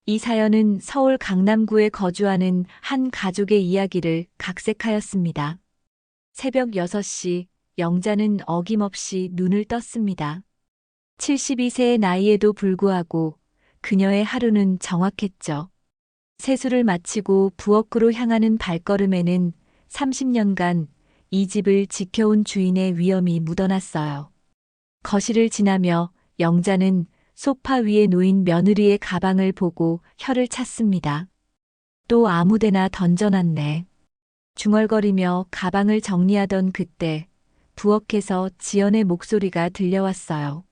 이 사연은 서울 강남구에 거주하는 한 가족의 이야기를 각색하였습니다. 새벽 6시, 영자는 어김없이 눈을 떴습니다. 72세의 나이에도 불구하고 그녀의 하루는 정확했죠. 세수를 마치고 부엌으로 향하는 발걸음에는 30년간 이 집을 지켜온 주인의 위엄이 묻어났어요. 거실을 지나며 영자는 소파 위에 놓인 며느리의 가방을 보고 혀를 찼습니다. 또 아무데나 던져놨네. 중얼거리며 가방을 정리하던 그때 부엌에서 지연의 목소리가 들려왔어요.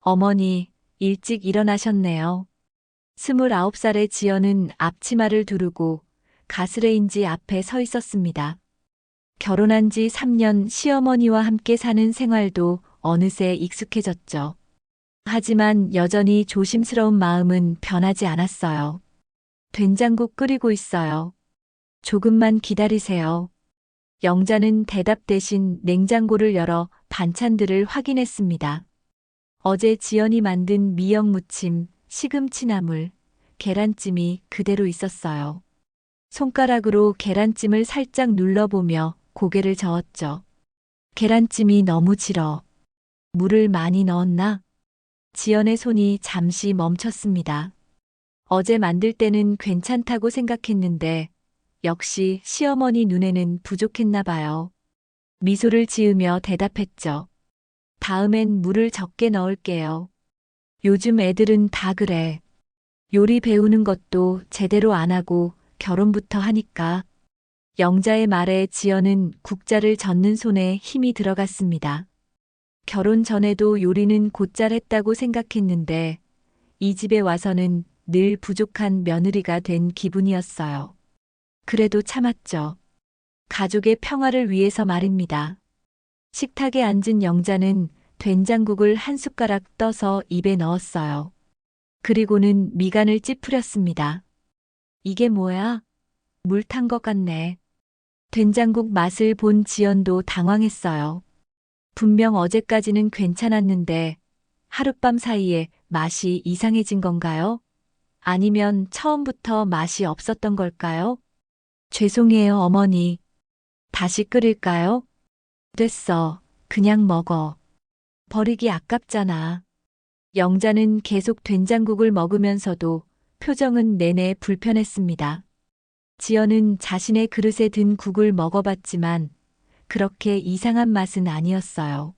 어머니, 일찍 일어나셨네요. 29살의 지연은 앞치마를 두르고 가스레인지 앞에 서 있었습니다. 결혼한 지 3년 시어머니와 함께 사는 생활도 어느새 익숙해졌죠. 하지만 여전히 조심스러운 마음은 변하지 않았어요. 된장국 끓이고 있어요. 조금만 기다리세요. 영자는 대답 대신 냉장고를 열어 반찬들을 확인했습니다. 어제 지연이 만든 미역 무침, 시금치나물, 계란찜이 그대로 있었어요. 손가락으로 계란찜을 살짝 눌러보며 고개를 저었죠. 계란찜이 너무 질어. 물을 많이 넣었나? 지연의 손이 잠시 멈췄습니다. 어제 만들 때는 괜찮다고 생각했는데 역시 시어머니 눈에는 부족했나 봐요. 미소를 지으며 대답했죠. 다음엔 물을 적게 넣을게요. 요즘 애들은 다 그래. 요리 배우는 것도 제대로 안 하고 결혼부터 하니까. 영자의 말에 지연은 국자를 젓는 손에 힘이 들어갔습니다. 결혼 전에도 요리는 곧잘 했다고 생각했는데 이 집에 와서는 늘 부족한 며느리가 된 기분이었어요. 그래도 참았죠. 가족의 평화를 위해서 말입니다. 식탁에 앉은 영자는 된장국을 한 숟가락 떠서 입에 넣었어요. 그리고는 미간을 찌푸렸습니다. 이게 뭐야? 물 탄 것 같네. 된장국 맛을 본 지연도 당황했어요. 분명 어제까지는 괜찮았는데 하룻밤 사이에 맛이 이상해진 건가요? 아니면 처음부터 맛이 없었던 걸까요? 죄송해요, 어머니. 다시 끓일까요? 됐어. 그냥 먹어. 버리기 아깝잖아. 영자는 계속 된장국을 먹으면서도 표정은 내내 불편했습니다. 지연은 자신의 그릇에 든 국을 먹어봤지만 그렇게 이상한 맛은 아니었어요.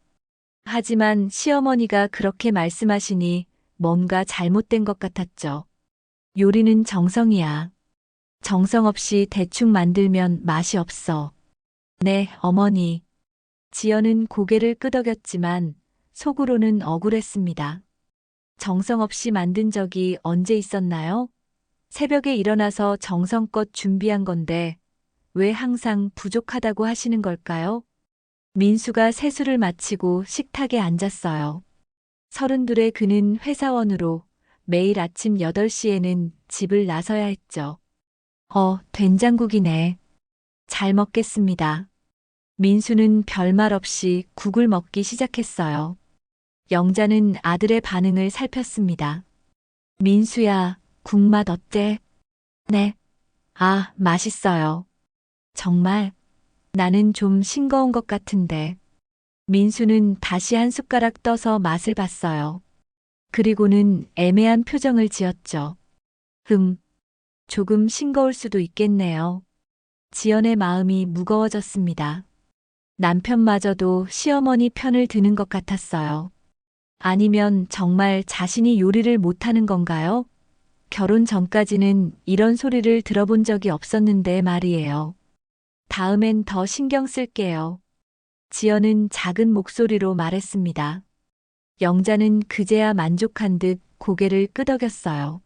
하지만 시어머니가 그렇게 말씀하시니 뭔가 잘못된 것 같았죠. 요리는 정성이야. 정성 없이 대충 만들면 맛이 없어. 네, 어머니. 지연은 고개를 끄덕였지만 속으로는 억울했습니다. 정성 없이 만든 적이 언제 있었나요? 새벽에 일어나서 정성껏 준비한 건데 왜 항상 부족하다고 하시는 걸까요? 민수가 세수를 마치고 식탁에 앉았어요. 32의 그는 회사원으로 매일 아침 8시에는 집을 나서야 했죠. 된장국이네. 잘 먹겠습니다. 민수는 별말 없이 국을 먹기 시작했어요. 영자는 아들의 반응을 살폈습니다. 민수야, 국맛 어때? 네. 아, 맛있어요. 정말? 나는 좀 싱거운 것 같은데. 민수는 다시 한 숟가락 떠서 맛을 봤어요. 그리고는 애매한 표정을 지었죠. 조금 싱거울 수도 있겠네요. 지연의 마음이 무거워졌습니다. 남편마저도 시어머니 편을 드는 것 같았어요. 아니면 정말 자신이 요리를 못하는 건가요? 결혼 전까지는 이런 소리를 들어본 적이 없었는데 말이에요. 다음엔 더 신경 쓸게요. 지연은 작은 목소리로 말했습니다. 영자는 그제야 만족한 듯 고개를 끄덕였어요.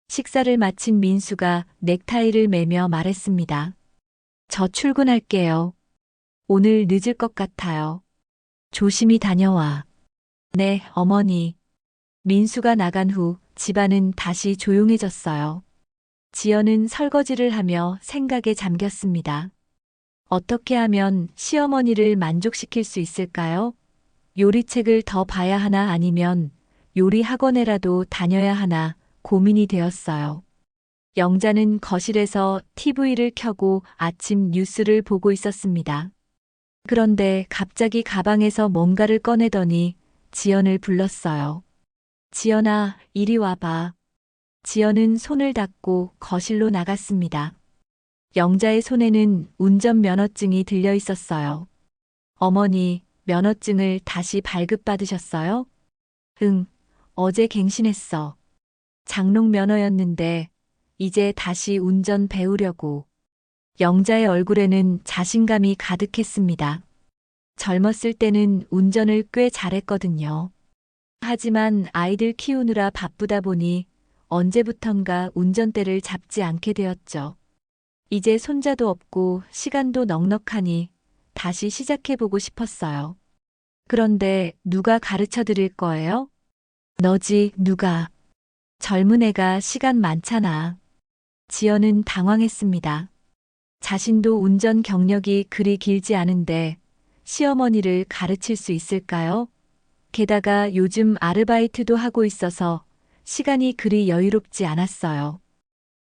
식사를 마친 민수가 넥타이를 매며 말했습니다. 저 출근할게요. 오늘 늦을 것 같아요. 조심히 다녀와. 네, 어머니. 민수가 나간 후 집안은 다시 조용해졌어요. 지연은 설거지를 하며 생각에 잠겼습니다. 어떻게 하면 시어머니를 만족시킬 수 있을까요? 요리책을 더 봐야 하나 아니면 요리 학원에라도 다녀야 하나 고민이 되었어요. 영자는 거실에서 TV를 켜고 아침 뉴스를 보고 있었습니다. 그런데 갑자기 가방에서 뭔가를 꺼내더니 지연을 불렀어요. 지연아, 이리 와봐. 지연은 손을 닦고 거실로 나갔습니다. 영자의 손에는 운전면허증이 들려 있었어요. 어머니, 면허증을 다시 발급받으셨어요? 응, 어제 갱신했어. 장롱 면허였는데 이제 다시 운전 배우려고. 영자의 얼굴에는 자신감이 가득했습니다. 젊었을 때는 운전을 꽤 잘했거든요. 하지만 아이들 키우느라 바쁘다 보니 언제부턴가 운전대를 잡지 않게 되었죠. 이제 손자도 없고 시간도 넉넉하니 다시 시작해보고 싶었어요. 그런데 누가 가르쳐 드릴 거예요? 너지, 누가. 젊은 애가 시간 많잖아. 지연은 당황했습니다. 자신도 운전 경력이 그리 길지 않은데 시어머니를 가르칠 수 있을까요? 게다가 요즘 아르바이트도 하고 있어서 시간이 그리 여유롭지 않았어요.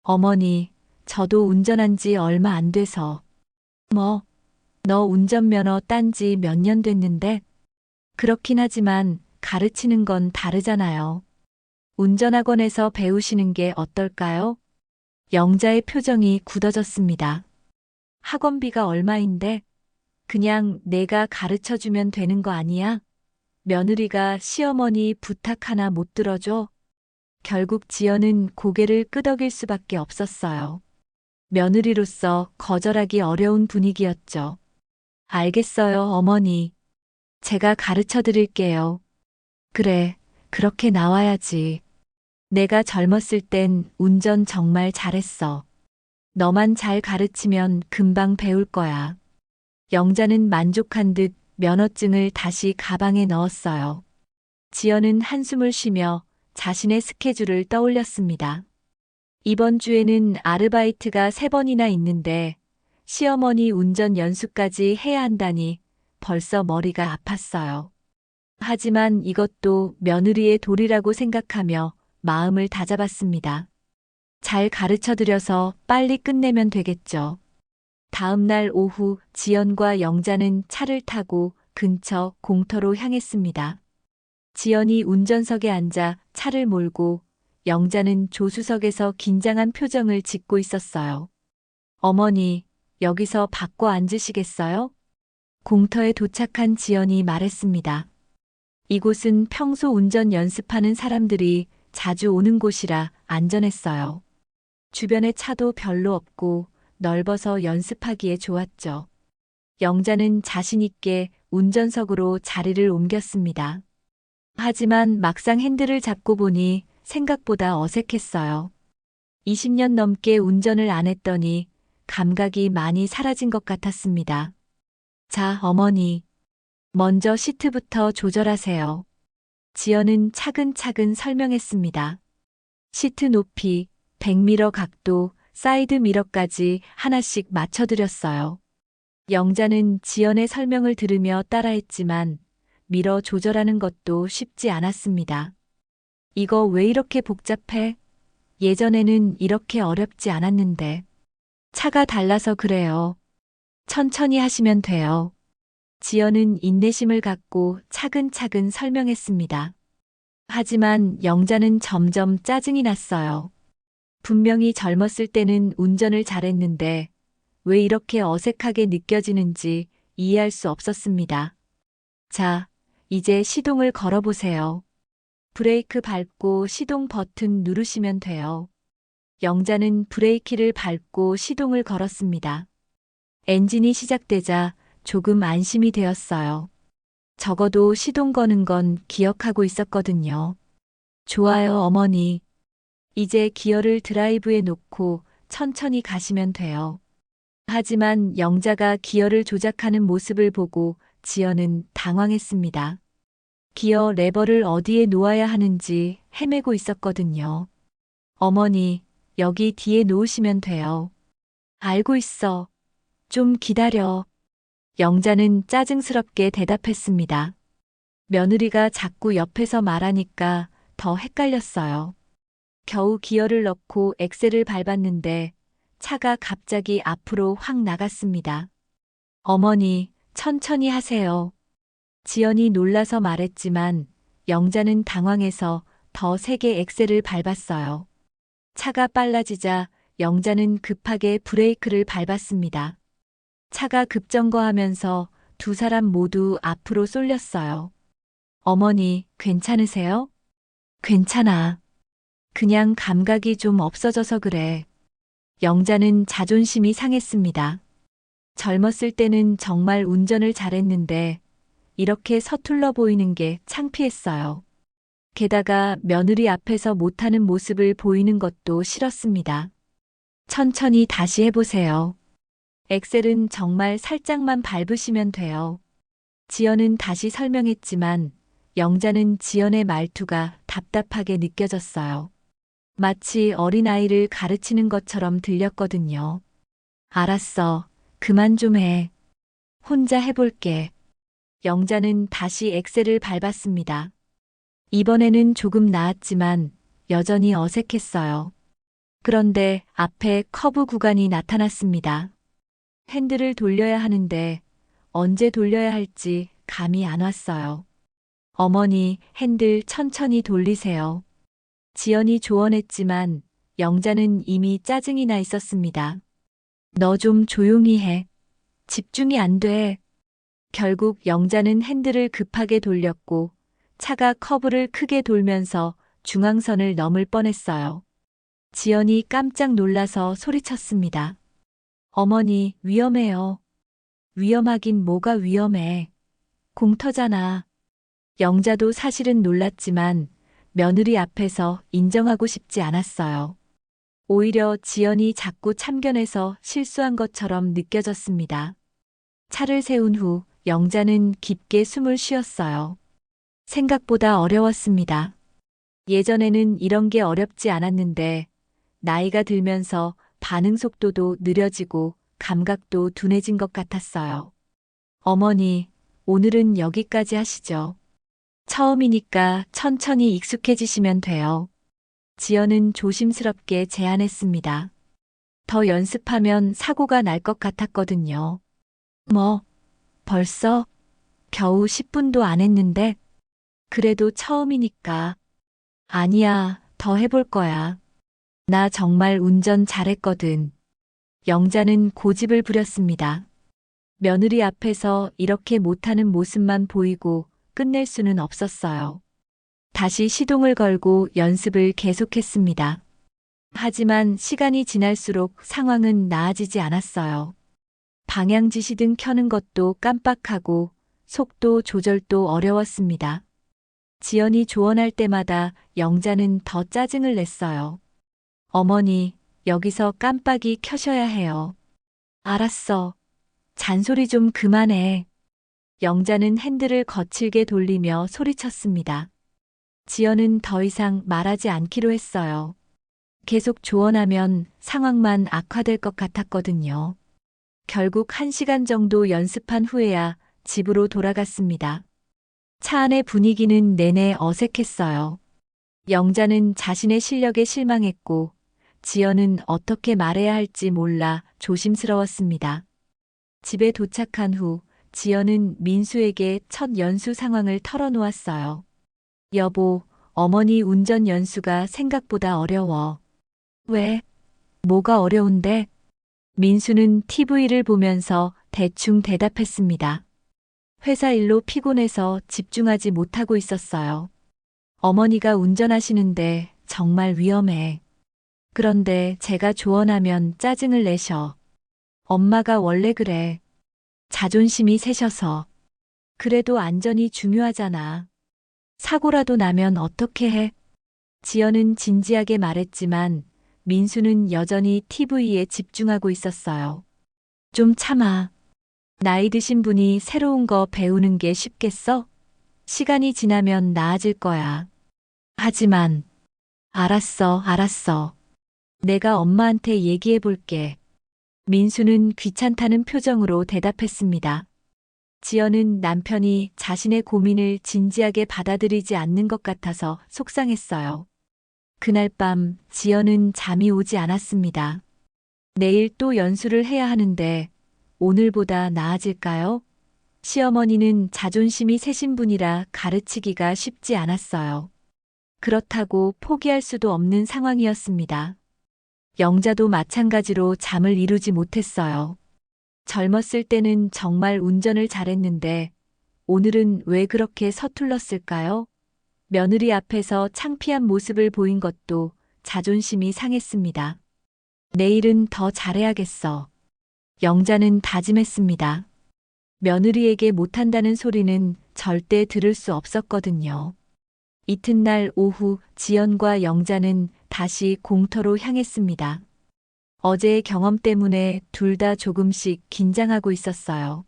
어머니, 저도 운전한 지 얼마 안 돼서. 뭐, 너 운전면허 딴 지 몇 년 됐는데? 그렇긴 하지만 가르치는 건 다르잖아요. 운전학원에서 배우시는 게 어떨까요? 영자의 표정이 굳어졌습니다. 학원비가 얼마인데? 그냥 내가 가르쳐 주면 되는 거 아니야? 며느리가 시어머니 부탁 하나 못 들어줘? 결국 지연은 고개를 끄덕일 수밖에 없었어요. 며느리로서 거절하기 어려운 분위기였죠. 알겠어요, 어머니. 제가 가르쳐 드릴게요. 그래, 그렇게 나와야지. 내가 젊었을 땐 운전 정말 잘했어. 너만 잘 가르치면 금방 배울 거야. 영자는 만족한 듯 면허증을 다시 가방에 넣었어요. 지연은 한숨을 쉬며 자신의 스케줄을 떠올렸습니다. 이번 주에는 아르바이트가 3번이나 있는데 시어머니 운전 연수까지 해야 한다니 벌써 머리가 아팠어요. 하지만 이것도 며느리의 도리라고 생각하며 마음을 다잡았습니다. 잘 가르쳐드려서 빨리 끝내면 되겠죠. 다음 날 오후 지연과 영자는 차를 타고 근처 공터로 향했습니다. 지연이 운전석에 앉아 차를 몰고 영자는 조수석에서 긴장한 표정을 짓고 있었어요. 어머니, 여기서 바꿔 앉으시겠어요? 공터에 도착한 지연이 말했습니다. 이곳은 평소 운전 연습하는 사람들이 자주 오는 곳이라 안전했어요. 주변에 차도 별로 없고 넓어서 연습하기에 좋았죠. 영자는 자신 있게 운전석으로 자리를 옮겼습니다. 하지만 막상 핸들을 잡고 보니 생각보다 어색했어요. 20년 넘게 운전을 안 했더니 감각이 많이 사라진 것 같았습니다. 자, 어머니. 먼저 시트부터 조절하세요. 지연은 차근차근 설명했습니다. 시트 높이, 백미러 각도, 사이드 미러까지 하나씩 맞춰드렸어요. 영자는 지연의 설명을 들으며 따라했지만 미러 조절하는 것도 쉽지 않았습니다. 이거 왜 이렇게 복잡해? 예전에는 이렇게 어렵지 않았는데. 차가 달라서 그래요. 천천히 하시면 돼요. 지연은 인내심을 갖고 차근차근 설명했습니다. 하지만 영자는 점점 짜증이 났어요. 분명히 젊었을 때는 운전을 잘했는데 왜 이렇게 어색하게 느껴지는지 이해할 수 없었습니다. 자, 이제 시동을 걸어보세요. 브레이크 밟고 시동 버튼 누르시면 돼요. 영자는 브레이크를 밟고 시동을 걸었습니다. 엔진이 시작되자 조금 안심이 되었어요. 적어도 시동 거는 건 기억하고 있었거든요. 좋아요, 어머니. 이제 기어를 드라이브에 놓고 천천히 가시면 돼요. 하지만 영자가 기어를 조작하는 모습을 보고 지연은 당황했습니다. 기어 레버를 어디에 놓아야 하는지 헤매고 있었거든요. 어머니, 여기 뒤에 놓으시면 돼요. 알고 있어. 좀 기다려. 영자는 짜증스럽게 대답했습니다. 며느리가 자꾸 옆에서 말하니까 더 헷갈렸어요. 겨우 기어를 넣고 엑셀을 밟았는데 차가 갑자기 앞으로 확 나갔습니다. 어머니, 천천히 하세요. 지연이 놀라서 말했지만 영자는 당황해서 더 세게 엑셀을 밟았어요. 차가 빨라지자 영자는 급하게 브레이크를 밟았습니다. 차가 급정거하면서 두 사람 모두 앞으로 쏠렸어요. 어머니, 괜찮으세요? 괜찮아. 그냥 감각이 좀 없어져서 그래. 영자는 자존심이 상했습니다. 젊었을 때는 정말 운전을 잘했는데 이렇게 서툴러 보이는 게 창피했어요. 게다가 며느리 앞에서 못하는 모습을 보이는 것도 싫었습니다. 천천히 다시 해보세요. 엑셀은 정말 살짝만 밟으시면 돼요. 지연은 다시 설명했지만 영자는 지연의 말투가 답답하게 느껴졌어요. 마치 어린아이를 가르치는 것처럼 들렸거든요. 알았어. 그만 좀 해. 혼자 해볼게. 영자는 다시 엑셀을 밟았습니다. 이번에는 조금 나았지만 여전히 어색했어요. 그런데 앞에 커브 구간이 나타났습니다. 핸들을 돌려야 하는데 언제 돌려야 할지 감이 안 왔어요. 어머니, 핸들 천천히 돌리세요. 지연이 조언했지만 영자는 이미 짜증이 나 있었습니다. 너 좀 조용히 해. 집중이 안 돼. 결국 영자는 핸들을 급하게 돌렸고 차가 커브를 크게 돌면서 중앙선을 넘을 뻔했어요. 지연이 깜짝 놀라서 소리쳤습니다. 어머니, 위험해요. 위험하긴 뭐가 위험해. 공터잖아. 영자도 사실은 놀랐지만 며느리 앞에서 인정하고 싶지 않았어요. 오히려 지연이 자꾸 참견해서 실수한 것처럼 느껴졌습니다. 차를 세운 후 영자는 깊게 숨을 쉬었어요. 생각보다 어려웠습니다. 예전에는 이런 게 어렵지 않았는데 나이가 들면서 반응 속도도 느려지고 감각도 둔해진 것 같았어요. 어머니, 오늘은 여기까지 하시죠. 처음이니까 천천히 익숙해지시면 돼요. 지연은 조심스럽게 제안했습니다. 더 연습하면 사고가 날 것 같았거든요. 뭐, 벌써? 겨우 10분도 안 했는데? 그래도 처음이니까. 아니야, 더 해볼 거야. 나 정말 운전 잘했거든. 영자는 고집을 부렸습니다. 며느리 앞에서 이렇게 못하는 모습만 보이고 끝낼 수는 없었어요. 다시 시동을 걸고 연습을 계속했습니다. 하지만 시간이 지날수록 상황은 나아지지 않았어요. 방향 지시등 켜는 것도 깜빡하고 속도 조절도 어려웠습니다. 지연이 조언할 때마다 영자는 더 짜증을 냈어요. 어머니, 여기서 깜빡이 켜셔야 해요. 알았어. 잔소리 좀 그만해. 영자는 핸들을 거칠게 돌리며 소리쳤습니다. 지연은 더 이상 말하지 않기로 했어요. 계속 조언하면 상황만 악화될 것 같았거든요. 결국 1시간 정도 연습한 후에야 집으로 돌아갔습니다. 차 안의 분위기는 내내 어색했어요. 영자는 자신의 실력에 실망했고 지연은 어떻게 말해야 할지 몰라 조심스러웠습니다. 집에 도착한 후 지연은 민수에게 첫 연수 상황을 털어놓았어요. 여보, 어머니 운전 연수가 생각보다 어려워. 왜? 뭐가 어려운데? 민수는 TV를 보면서 대충 대답했습니다. 회사 일로 피곤해서 집중하지 못하고 있었어요. 어머니가 운전하시는데 정말 위험해. 그런데 제가 조언하면 짜증을 내셔. 엄마가 원래 그래. 자존심이 세셔서. 그래도 안전이 중요하잖아. 사고라도 나면 어떻게 해? 지연은 진지하게 말했지만 민수는 여전히 TV에 집중하고 있었어요. 좀 참아. 나이 드신 분이 새로운 거 배우는 게 쉽겠어? 시간이 지나면 나아질 거야. 하지만, 알았어, 알았어. 내가 엄마한테 얘기해 볼게. 민수는 귀찮다는 표정으로 대답했습니다. 지연은 남편이 자신의 고민을 진지하게 받아들이지 않는 것 같아서 속상했어요. 그날 밤 지연은 잠이 오지 않았습니다. 내일 또 연수를 해야 하는데 오늘보다 나아질까요? 시어머니는 자존심이 세신 분이라 가르치기가 쉽지 않았어요. 그렇다고 포기할 수도 없는 상황이었습니다. 영자도 마찬가지로 잠을 이루지 못했어요. 젊었을 때는 정말 운전을 잘했는데 오늘은 왜 그렇게 서툴렀을까요? 며느리 앞에서 창피한 모습을 보인 것도 자존심이 상했습니다. 내일은 더 잘해야겠어. 영자는 다짐했습니다. 며느리에게 못한다는 소리는 절대 들을 수 없었거든요. 이튿날 오후 지연과 영자는 다시 공터로 향했습니다. 어제의 경험 때문에 둘 다 조금씩 긴장하고 있었어요.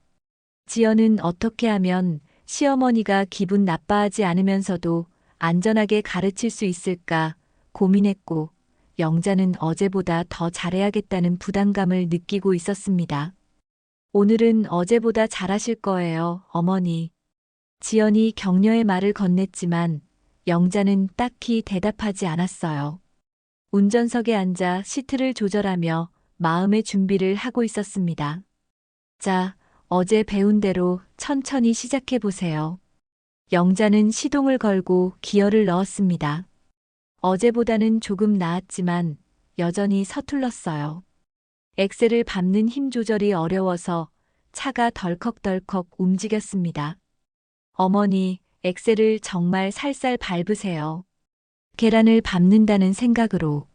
지연은 어떻게 하면 시어머니가 기분 나빠하지 않으면서도 안전하게 가르칠 수 있을까 고민했고, 영자는 어제보다 더 잘해야겠다는 부담감을 느끼고 있었습니다. 오늘은 어제보다 잘하실 거예요, 어머니. 지연이 격려의 말을 건넸지만 영자는 딱히 대답하지 않았어요. 운전석에 앉아 시트를 조절하며 마음의 준비를 하고 있었습니다. 자, 어제 배운 대로 천천히 시작해 보세요. 영자는 시동을 걸고 기어를 넣었습니다. 어제보다는 조금 나았지만 여전히 서툴렀어요. 엑셀을 밟는 힘 조절이 어려워서 차가 덜컥덜컥 움직였습니다. 어머니, 엑셀을 정말 살살 밟으세요. 계란을 밟는다는 생각으로.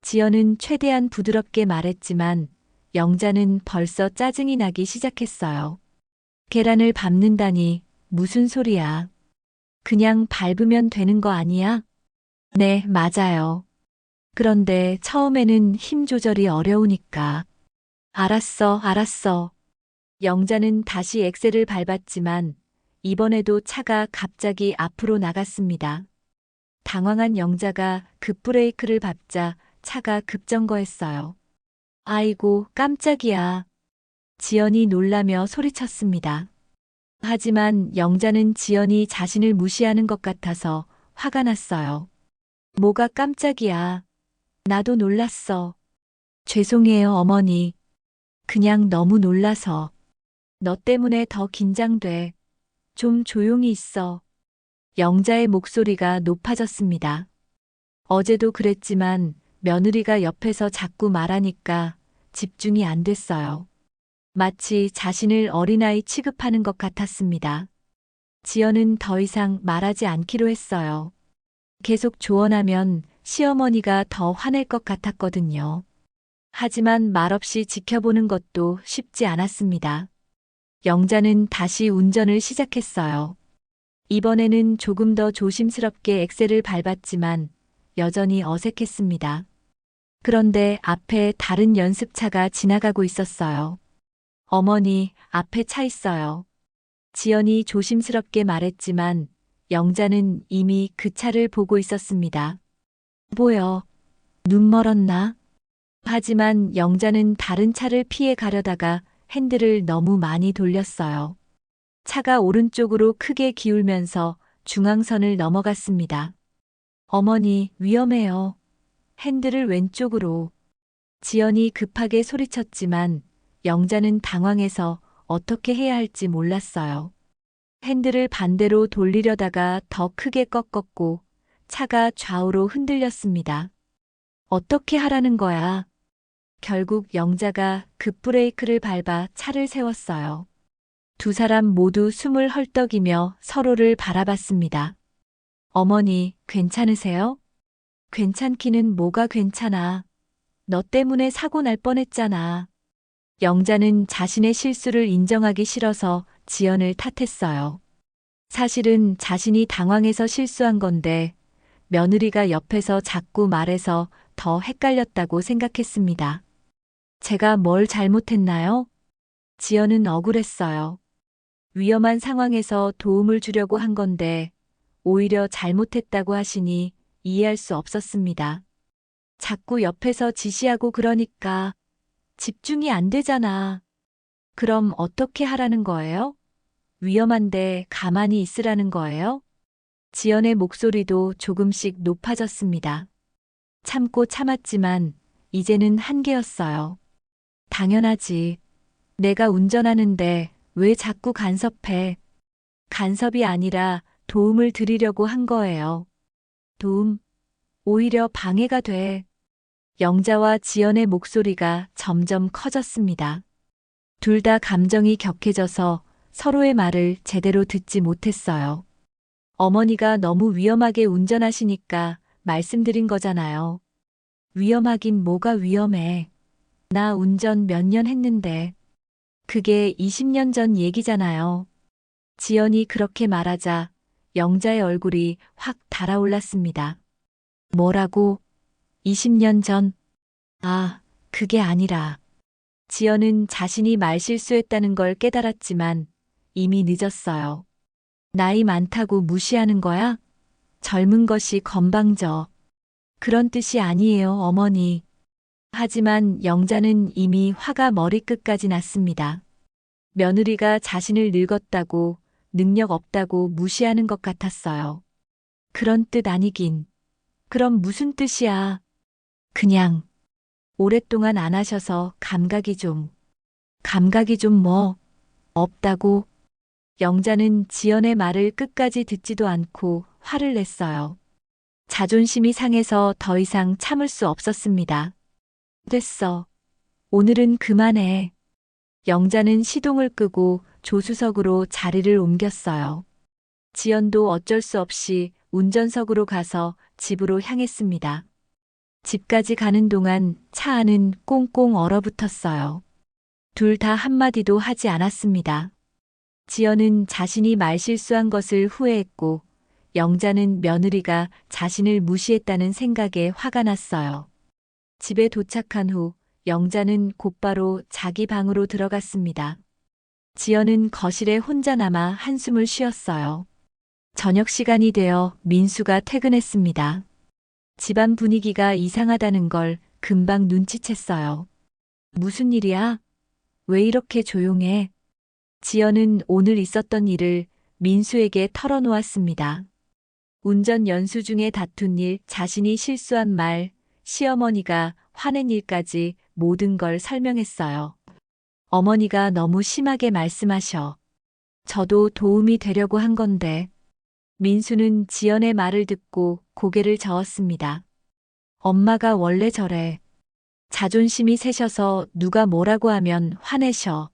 지연은 최대한 부드럽게 말했지만 영자는 벌써 짜증이 나기 시작했어요. 계란을 밟는다니 무슨 소리야. 그냥 밟으면 되는 거 아니야? 네, 맞아요. 그런데 처음에는 힘 조절이 어려우니까. 알았어, 알았어. 영자는 다시 엑셀을 밟았지만 이번에도 차가 갑자기 앞으로 나갔습니다. 당황한 영자가 급브레이크를 밟자 차가 급정거했어요. 아이고, 깜짝이야. 지연이 놀라며 소리쳤습니다. 하지만 영자는 지연이 자신을 무시하는 것 같아서 화가 났어요. 뭐가 깜짝이야. 나도 놀랐어. 죄송해요, 어머니. 그냥 너무 놀라서. 너 때문에 더 긴장돼. 좀 조용히 있어. 영자의 목소리가 높아졌습니다. 어제도 그랬지만 며느리가 옆에서 자꾸 말하니까 집중이 안 됐어요. 마치 자신을 어린아이 취급하는 것 같았습니다. 지연은 더 이상 말하지 않기로 했어요. 계속 조언하면 시어머니가 더 화낼 것 같았거든요. 하지만 말없이 지켜보는 것도 쉽지 않았습니다. 영자는 다시 운전을 시작했어요. 이번에는 조금 더 조심스럽게 엑셀을 밟았지만 여전히 어색했습니다. 그런데 앞에 다른 연습차가 지나가고 있었어요. 어머니, 앞에 차 있어요. 지연이 조심스럽게 말했지만 영자는 이미 그 차를 보고 있었습니다. 뭐여, 눈 멀었나? 하지만 영자는 다른 차를 피해 가려다가 핸들을 너무 많이 돌렸어요. 차가 오른쪽으로 크게 기울면서 중앙선을 넘어갔습니다. 어머니, 위험해요. 핸들을 왼쪽으로. 지연이 급하게 소리쳤지만 영자는 당황해서 어떻게 해야 할지 몰랐어요. 핸들을 반대로 돌리려다가 더 크게 꺾었고 차가 좌우로 흔들렸습니다. 어떻게 하라는 거야? 결국 영자가 급브레이크를 밟아 차를 세웠어요. 두 사람 모두 숨을 헐떡이며 서로를 바라봤습니다. 어머니, 괜찮으세요? 괜찮기는 뭐가 괜찮아. 너 때문에 사고 날 뻔했잖아. 영자는 자신의 실수를 인정하기 싫어서 지연을 탓했어요. 사실은 자신이 당황해서 실수한 건데 며느리가 옆에서 자꾸 말해서 더 헷갈렸다고 생각했습니다. 제가 뭘 잘못했나요? 지연은 억울했어요. 위험한 상황에서 도움을 주려고 한 건데 오히려 잘못했다고 하시니 이해할 수 없었습니다. 자꾸 옆에서 지시하고 그러니까 집중이 안 되잖아. 그럼 어떻게 하라는 거예요? 위험한데 가만히 있으라는 거예요? 지연의 목소리도 조금씩 높아졌습니다. 참고 참았지만 이제는 한계였어요. 당연하지. 내가 운전하는데 왜 자꾸 간섭해? 간섭이 아니라 도움을 드리려고 한 거예요. 도움? 오히려 방해가 돼. 영자와 지연의 목소리가 점점 커졌습니다. 둘 다 감정이 격해져서 서로의 말을 제대로 듣지 못했어요. 어머니가 너무 위험하게 운전하시니까 말씀드린 거잖아요. 위험하긴 뭐가 위험해. 나 운전 몇 년 했는데. 그게 20년 전 얘기잖아요. 지연이 그렇게 말하자 영자의 얼굴이 확 달아올랐습니다. 뭐라고? 20년 전? 아, 그게 아니라. 지연은 자신이 말실수했다는 걸 깨달았지만 이미 늦었어요. 나이 많다고 무시하는 거야? 젊은 것이 건방져. 그런 뜻이 아니에요, 어머니. 하지만 영자는 이미 화가 머리끝까지 났습니다. 며느리가 자신을 늙었다고, 능력 없다고 무시하는 것 같았어요. 그런 뜻 아니긴. 그럼 무슨 뜻이야? 그냥 오랫동안 안 하셔서 감각이 좀 뭐 없다고. 영자는 지연의 말을 끝까지 듣지도 않고 화를 냈어요. 자존심이 상해서 더 이상 참을 수 없었습니다. 됐어. 오늘은 그만해. 영자는 시동을 끄고 조수석으로 자리를 옮겼어요. 지연도 어쩔 수 없이 운전석으로 가서 집으로 향했습니다. 집까지 가는 동안 차 안은 꽁꽁 얼어붙었어요. 둘 다 한마디도 하지 않았습니다. 지연은 자신이 말실수한 것을 후회했고, 영자는 며느리가 자신을 무시했다는 생각에 화가 났어요. 집에 도착한 후 영자는 곧바로 자기 방으로 들어갔습니다. 지연은 거실에 혼자 남아 한숨을 쉬었어요. 저녁 시간이 되어 민수가 퇴근했습니다. 집안 분위기가 이상하다는 걸 금방 눈치챘어요. 무슨 일이야? 왜 이렇게 조용해? 지연은 오늘 있었던 일을 민수에게 털어놓았습니다. 운전 연수 중에 다툰 일, 자신이 실수한 말, 시어머니가 화낸 일까지 모든 걸 설명했어요. 어머니가 너무 심하게 말씀하셔. 저도 도움이 되려고 한 건데. 민수는 지연의 말을 듣고 고개를 저었습니다. 엄마가 원래 저래. 자존심이 세셔서 누가 뭐라고 하면 화내셔.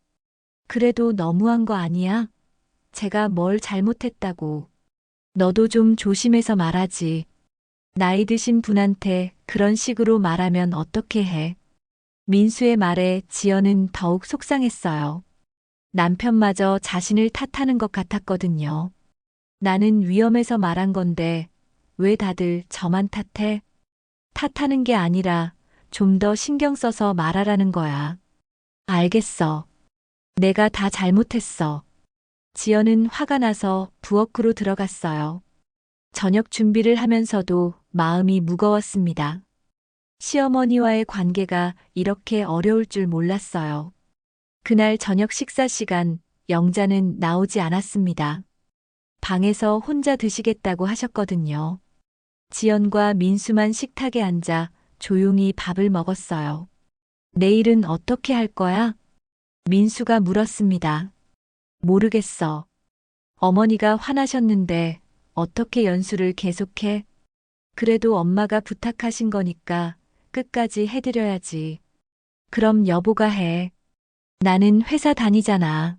그래도 너무한 거 아니야? 제가 뭘 잘못했다고. 너도 좀 조심해서 말하지. 나이 드신 분한테 그런 식으로 말하면 어떻게 해? 민수의 말에 지연은 더욱 속상했어요. 남편마저 자신을 탓하는 것 같았거든요. 나는 위험해서 말한 건데 왜 다들 저만 탓해? 탓하는 게 아니라 좀 더 신경 써서 말하라는 거야. 알겠어. 내가 다 잘못했어. 지연은 화가 나서 부엌으로 들어갔어요. 저녁 준비를 하면서도 마음이 무거웠습니다. 시어머니와의 관계가 이렇게 어려울 줄 몰랐어요. 그날 저녁 식사 시간, 영자는 나오지 않았습니다. 방에서 혼자 드시겠다고 하셨거든요. 지연과 민수만 식탁에 앉아 조용히 밥을 먹었어요. 내일은 어떻게 할 거야? 민수가 물었습니다. 모르겠어. 어머니가 화나셨는데 어떻게 연수를 계속해? 그래도 엄마가 부탁하신 거니까 끝까지 해드려야지. 그럼 여보가 해. 나는 회사 다니잖아.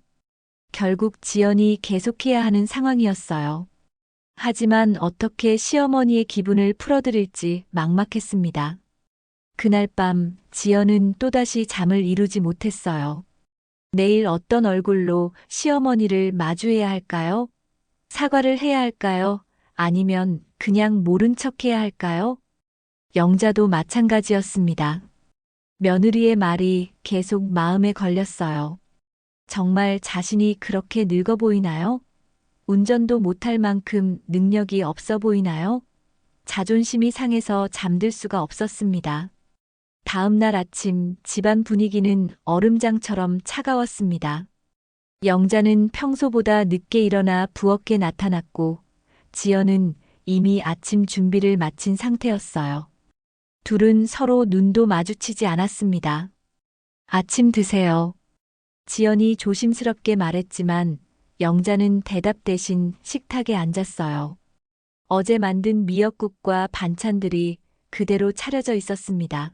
결국 지연이 계속해야 하는 상황이었어요. 하지만 어떻게 시어머니의 기분을 풀어드릴지 막막했습니다. 그날 밤 지연은 또다시 잠을 이루지 못했어요. 내일 어떤 얼굴로 시어머니를 마주해야 할까요? 사과를 해야 할까요? 아니면 그냥 모른 척 해야 할까요? 영자도 마찬가지였습니다. 며느리의 말이 계속 마음에 걸렸어요. 정말 자신이 그렇게 늙어 보이나요? 운전도 못할 만큼 능력이 없어 보이나요? 자존심이 상해서 잠들 수가 없었습니다. 다음 날 아침 집안 분위기는 얼음장처럼 차가웠습니다. 영자는 평소보다 늦게 일어나 부엌에 나타났고 지연은 이미 아침 준비를 마친 상태였어요. 둘은 서로 눈도 마주치지 않았습니다. 아침 드세요. 지연이 조심스럽게 말했지만 영자는 대답 대신 식탁에 앉았어요. 어제 만든 미역국과 반찬들이 그대로 차려져 있었습니다.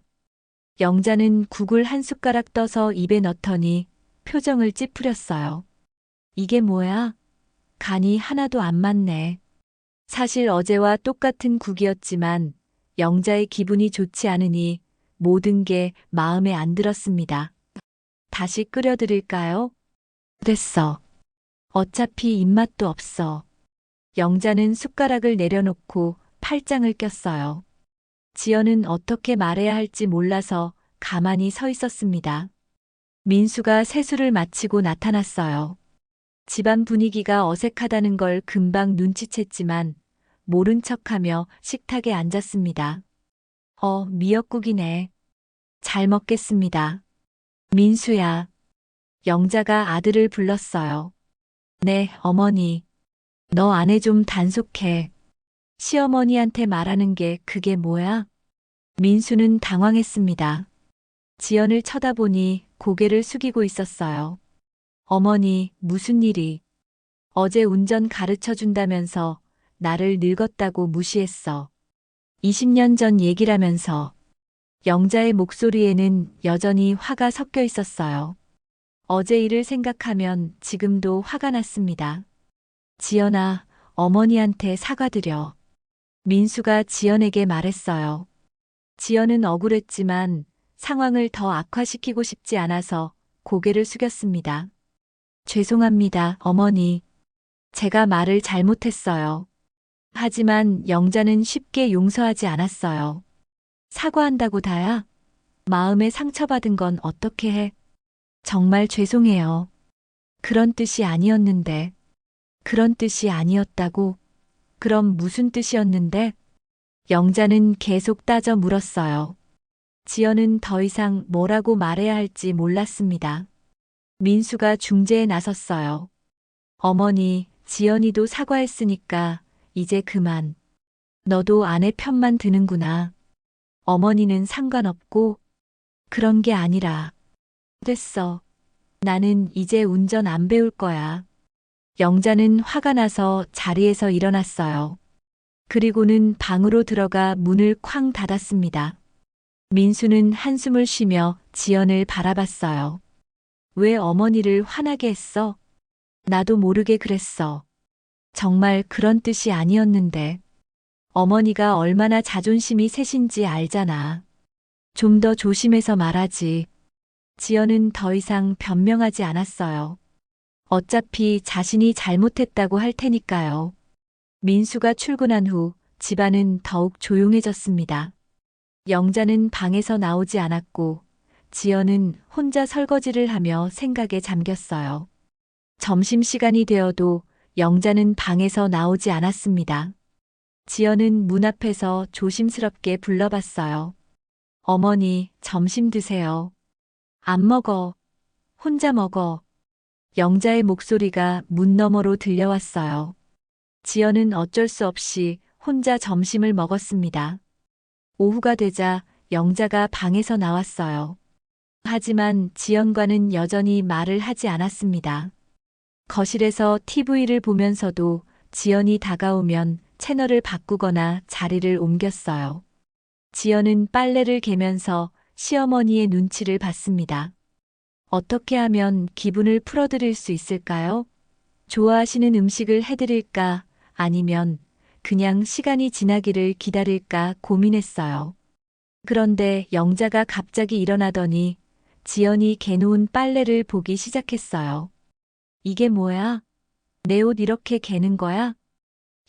영자는 국을 한 숟가락 떠서 입에 넣더니 표정을 찌푸렸어요. 이게 뭐야? 간이 하나도 안 맞네. 사실 어제와 똑같은 국이었지만 영자의 기분이 좋지 않으니 모든 게 마음에 안 들었습니다. 다시 끓여드릴까요? 됐어. 어차피 입맛도 없어. 영자는 숟가락을 내려놓고 팔짱을 꼈어요. 지연은 어떻게 말해야 할지 몰라서 가만히 서 있었습니다. 민수가 세수를 마치고 나타났어요. 집안 분위기가 어색하다는 걸 금방 눈치챘지만 모른 척하며 식탁에 앉았습니다. 미역국이네. 잘 먹겠습니다. 민수야. 영자가 아들을 불렀어요. 네, 어머니. 너 아내 좀 단속해. 시어머니한테 말하는 게 그게 뭐야? 민수는 당황했습니다. 지연을 쳐다보니 고개를 숙이고 있었어요. 어머니, 무슨 일이? 어제 운전 가르쳐 준다면서 나를 늙었다고 무시했어. 20년 전 얘기라면서. 영자의 목소리에는 여전히 화가 섞여 있었어요. 어제 일을 생각하면 지금도 화가 났습니다. 지연아, 어머니한테 사과드려. 민수가 지연에게 말했어요. 지연은 억울했지만 상황을 더 악화시키고 싶지 않아서 고개를 숙였습니다. 죄송합니다, 어머니. 제가 말을 잘못했어요. 하지만 영자는 쉽게 용서하지 않았어요. 사과한다고 다야? 마음에 상처받은 건 어떻게 해? 정말 죄송해요. 그런 뜻이 아니었는데. 그런 뜻이 아니었다고? 그럼 무슨 뜻이었는데? 영자는 계속 따져 물었어요. 지연은 더 이상 뭐라고 말해야 할지 몰랐습니다. 민수가 중재에 나섰어요. 어머니, 지연이도 사과했으니까 이제 그만. 너도 아내 편만 드는구나. 어머니는 상관없고 그런 게 아니라. 됐어. 나는 이제 운전 안 배울 거야. 영자는 화가 나서 자리에서 일어났어요. 그리고는 방으로 들어가 문을 쾅 닫았습니다. 민수는 한숨을 쉬며 지연을 바라봤어요. 왜 어머니를 화나게 했어? 나도 모르게 그랬어. 정말 그런 뜻이 아니었는데. 어머니가 얼마나 자존심이 세신지 알잖아. 좀 더 조심해서 말하지. 지연은 더 이상 변명하지 않았어요. 어차피 자신이 잘못했다고 할 테니까요. 민수가 출근한 후 집안은 더욱 조용해졌습니다. 영자는 방에서 나오지 않았고 지연은 혼자 설거지를 하며 생각에 잠겼어요. 점심시간이 되어도 영자는 방에서 나오지 않았습니다. 지연은 문 앞에서 조심스럽게 불러봤어요. 어머니, 점심 드세요. 안 먹어. 혼자 먹어. 영자의 목소리가 문 너머로 들려왔어요. 지연은 어쩔 수 없이 혼자 점심을 먹었습니다. 오후가 되자 영자가 방에서 나왔어요. 하지만 지연과는 여전히 말을 하지 않았습니다. 거실에서 TV를 보면서도 지연이 다가오면 채널을 바꾸거나 자리를 옮겼어요. 지연은 빨래를 개면서 시어머니의 눈치를 봤습니다. 어떻게 하면 기분을 풀어드릴 수 있을까요? 좋아하시는 음식을 해드릴까? 아니면 그냥 시간이 지나기를 기다릴까 고민했어요. 그런데 영자가 갑자기 일어나더니 지연이 개놓은 빨래를 보기 시작했어요. 이게 뭐야? 내 옷 이렇게 개는 거야?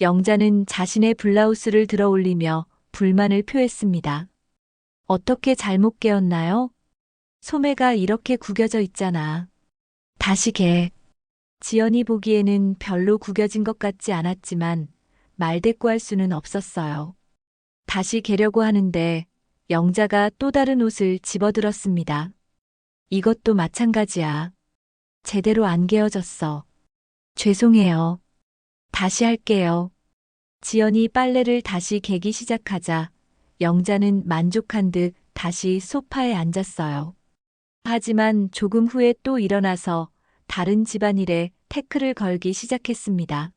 영자는 자신의 블라우스를 들어 올리며 불만을 표했습니다. 어떻게 잘못 개었나요? 소매가 이렇게 구겨져 있잖아. 다시 개. 지연이 보기에는 별로 구겨진 것 같지 않았지만 말대꾸할 수는 없었어요. 다시 개려고 하는데 영자가 또 다른 옷을 집어들었습니다. 이것도 마찬가지야. 제대로 안 개어졌어. 죄송해요. 다시 할게요. 지연이 빨래를 다시 개기 시작하자 영자는 만족한 듯 다시 소파에 앉았어요. 하지만 조금 후에 또 일어나서 다른 집안일에 태클을 걸기 시작했습니다.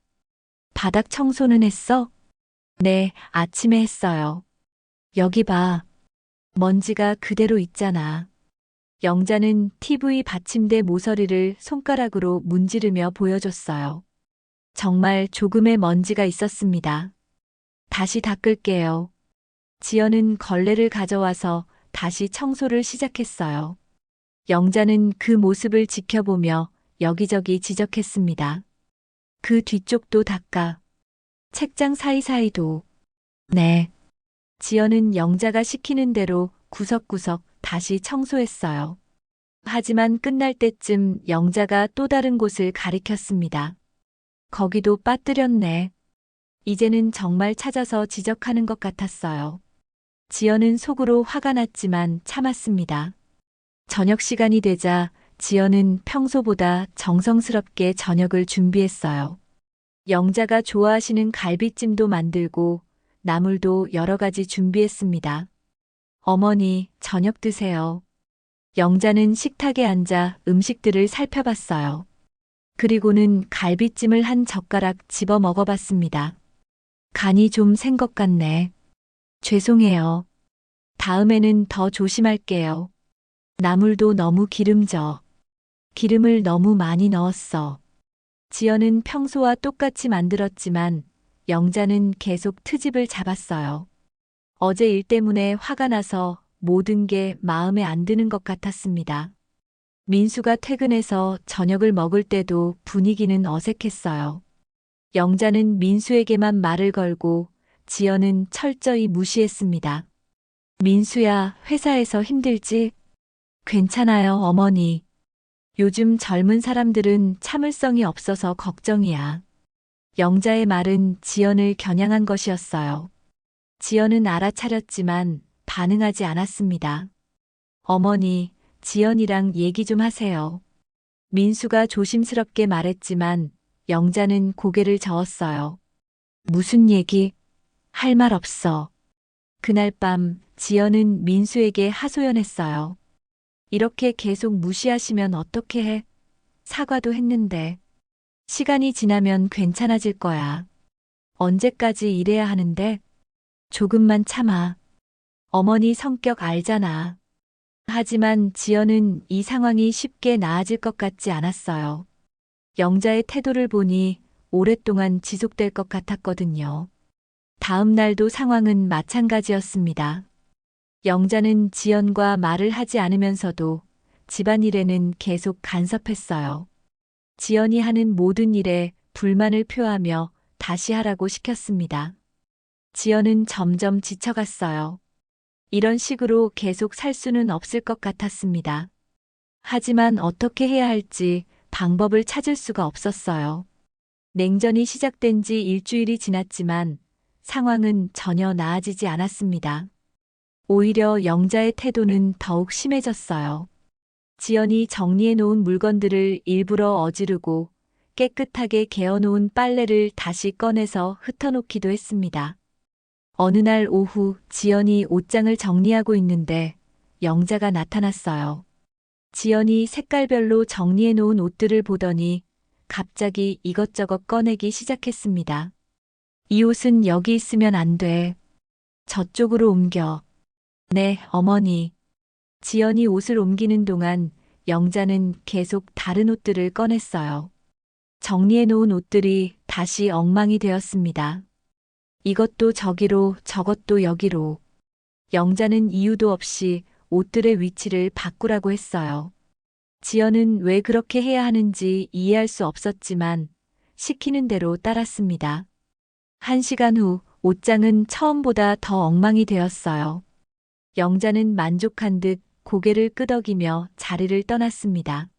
바닥 청소는 했어? 네, 아침에 했어요. 여기 봐. 먼지가 그대로 있잖아. 영자는 TV 받침대 모서리를 손가락으로 문지르며 보여줬어요. 정말 조금의 먼지가 있었습니다. 다시 닦을게요. 지연은 걸레를 가져와서 다시 청소를 시작했어요. 영자는 그 모습을 지켜보며 여기저기 지적했습니다. 그 뒤쪽도 닦아. 책장 사이사이도. 네. 지연은 영자가 시키는 대로 구석구석 다시 청소했어요. 하지만 끝날 때쯤 영자가 또 다른 곳을 가리켰습니다. 거기도 빠뜨렸네. 이제는 정말 찾아서 지적하는 것 같았어요. 지연은 속으로 화가 났지만 참았습니다. 저녁 시간이 되자 지연은 평소보다 정성스럽게 저녁을 준비했어요. 영자가 좋아하시는 갈비찜도 만들고 나물도 여러 가지 준비했습니다. 어머니, 저녁 드세요. 영자는 식탁에 앉아 음식들을 살펴봤어요. 그리고는 갈비찜을 한 젓가락 집어 먹어봤습니다. 간이 좀 센 것 같네. 죄송해요. 다음에는 더 조심할게요. 나물도 너무 기름져. 기름을 너무 많이 넣었어. 지연은 평소와 똑같이 만들었지만 영자는 계속 트집을 잡았어요. 어제 일 때문에 화가 나서 모든 게 마음에 안 드는 것 같았습니다. 민수가 퇴근해서 저녁을 먹을 때도 분위기는 어색했어요. 영자는 민수에게만 말을 걸고 지연은 철저히 무시했습니다. 민수야, 회사에서 힘들지? 괜찮아요, 어머니. 요즘 젊은 사람들은 참을성이 없어서 걱정이야. 영자의 말은 지연을 겨냥한 것이었어요. 지연은 알아차렸지만 반응하지 않았습니다. 어머니, 지연이랑 얘기 좀 하세요. 민수가 조심스럽게 말했지만 영자는 고개를 저었어요. 무슨 얘기? 할 말 없어. 그날 밤 지연은 민수에게 하소연했어요. 이렇게 계속 무시하시면 어떻게 해? 사과도 했는데. 시간이 지나면 괜찮아질 거야. 언제까지 이래야 하는데? 조금만 참아. 어머니 성격 알잖아. 하지만 지연은 이 상황이 쉽게 나아질 것 같지 않았어요. 영자의 태도를 보니 오랫동안 지속될 것 같았거든요. 다음 날도 상황은 마찬가지였습니다. 영자는 지연과 말을 하지 않으면서도 집안일에는 계속 간섭했어요. 지연이 하는 모든 일에 불만을 표하며 다시 하라고 시켰습니다. 지연은 점점 지쳐갔어요. 이런 식으로 계속 살 수는 없을 것 같았습니다. 하지만 어떻게 해야 할지 방법을 찾을 수가 없었어요. 냉전이 시작된 지 일주일이 지났지만 상황은 전혀 나아지지 않았습니다. 오히려 영자의 태도는 더욱 심해졌어요. 지연이 정리해 놓은 물건들을 일부러 어지르고 깨끗하게 개어놓은 빨래를 다시 꺼내서 흩어놓기도 했습니다. 어느 날 오후 지연이 옷장을 정리하고 있는데 영자가 나타났어요. 지연이 색깔별로 정리해 놓은 옷들을 보더니 갑자기 이것저것 꺼내기 시작했습니다. 이 옷은 여기 있으면 안 돼. 저쪽으로 옮겨. 네, 어머니. 지연이 옷을 옮기는 동안 영자는 계속 다른 옷들을 꺼냈어요. 정리해 놓은 옷들이 다시 엉망이 되었습니다. 이것도 저기로 저것도 여기로. 영자는 이유도 없이 옷들의 위치를 바꾸라고 했어요. 지연은 왜 그렇게 해야 하는지 이해할 수 없었지만 시키는 대로 따랐습니다. 1시간 후 옷장은 처음보다 더 엉망이 되었어요. 영자는 만족한 듯 고개를 끄덕이며 자리를 떠났습니다.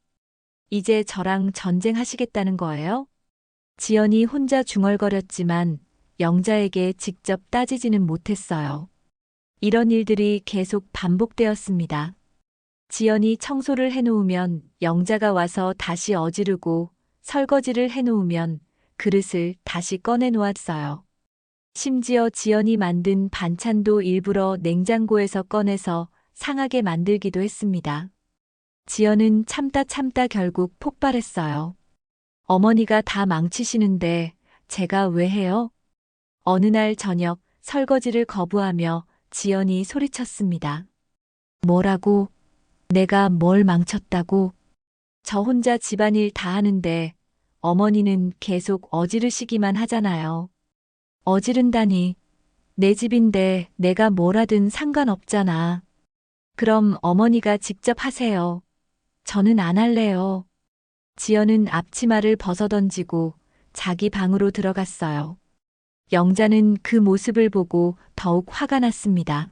이제 저랑 전쟁하시겠다는 거예요? 지연이 혼자 중얼거렸지만 영자에게 직접 따지지는 못했어요. 이런 일들이 계속 반복되었습니다. 지연이 청소를 해놓으면 영자가 와서 다시 어지르고 설거지를 해놓으면 그릇을 다시 꺼내 놓았어요. 심지어 지연이 만든 반찬도 일부러 냉장고에서 꺼내서 상하게 만들기도 했습니다. 지연은 참다 참다 결국 폭발했어요. 어머니가 다 망치시는데 제가 왜 해요? 어느 날 저녁 설거지를 거부하며 지연이 소리쳤습니다. 뭐라고? 내가 뭘 망쳤다고? 저 혼자 집안일 다 하는데 어머니는 계속 어지르시기만 하잖아요. 어지른다니. 내 집인데 내가 뭘 하든 상관없잖아. 그럼 어머니가 직접 하세요. 저는 안 할래요. 지연은 앞치마를 벗어던지고 자기 방으로 들어갔어요. 영자는 그 모습을 보고 더욱 화가 났습니다.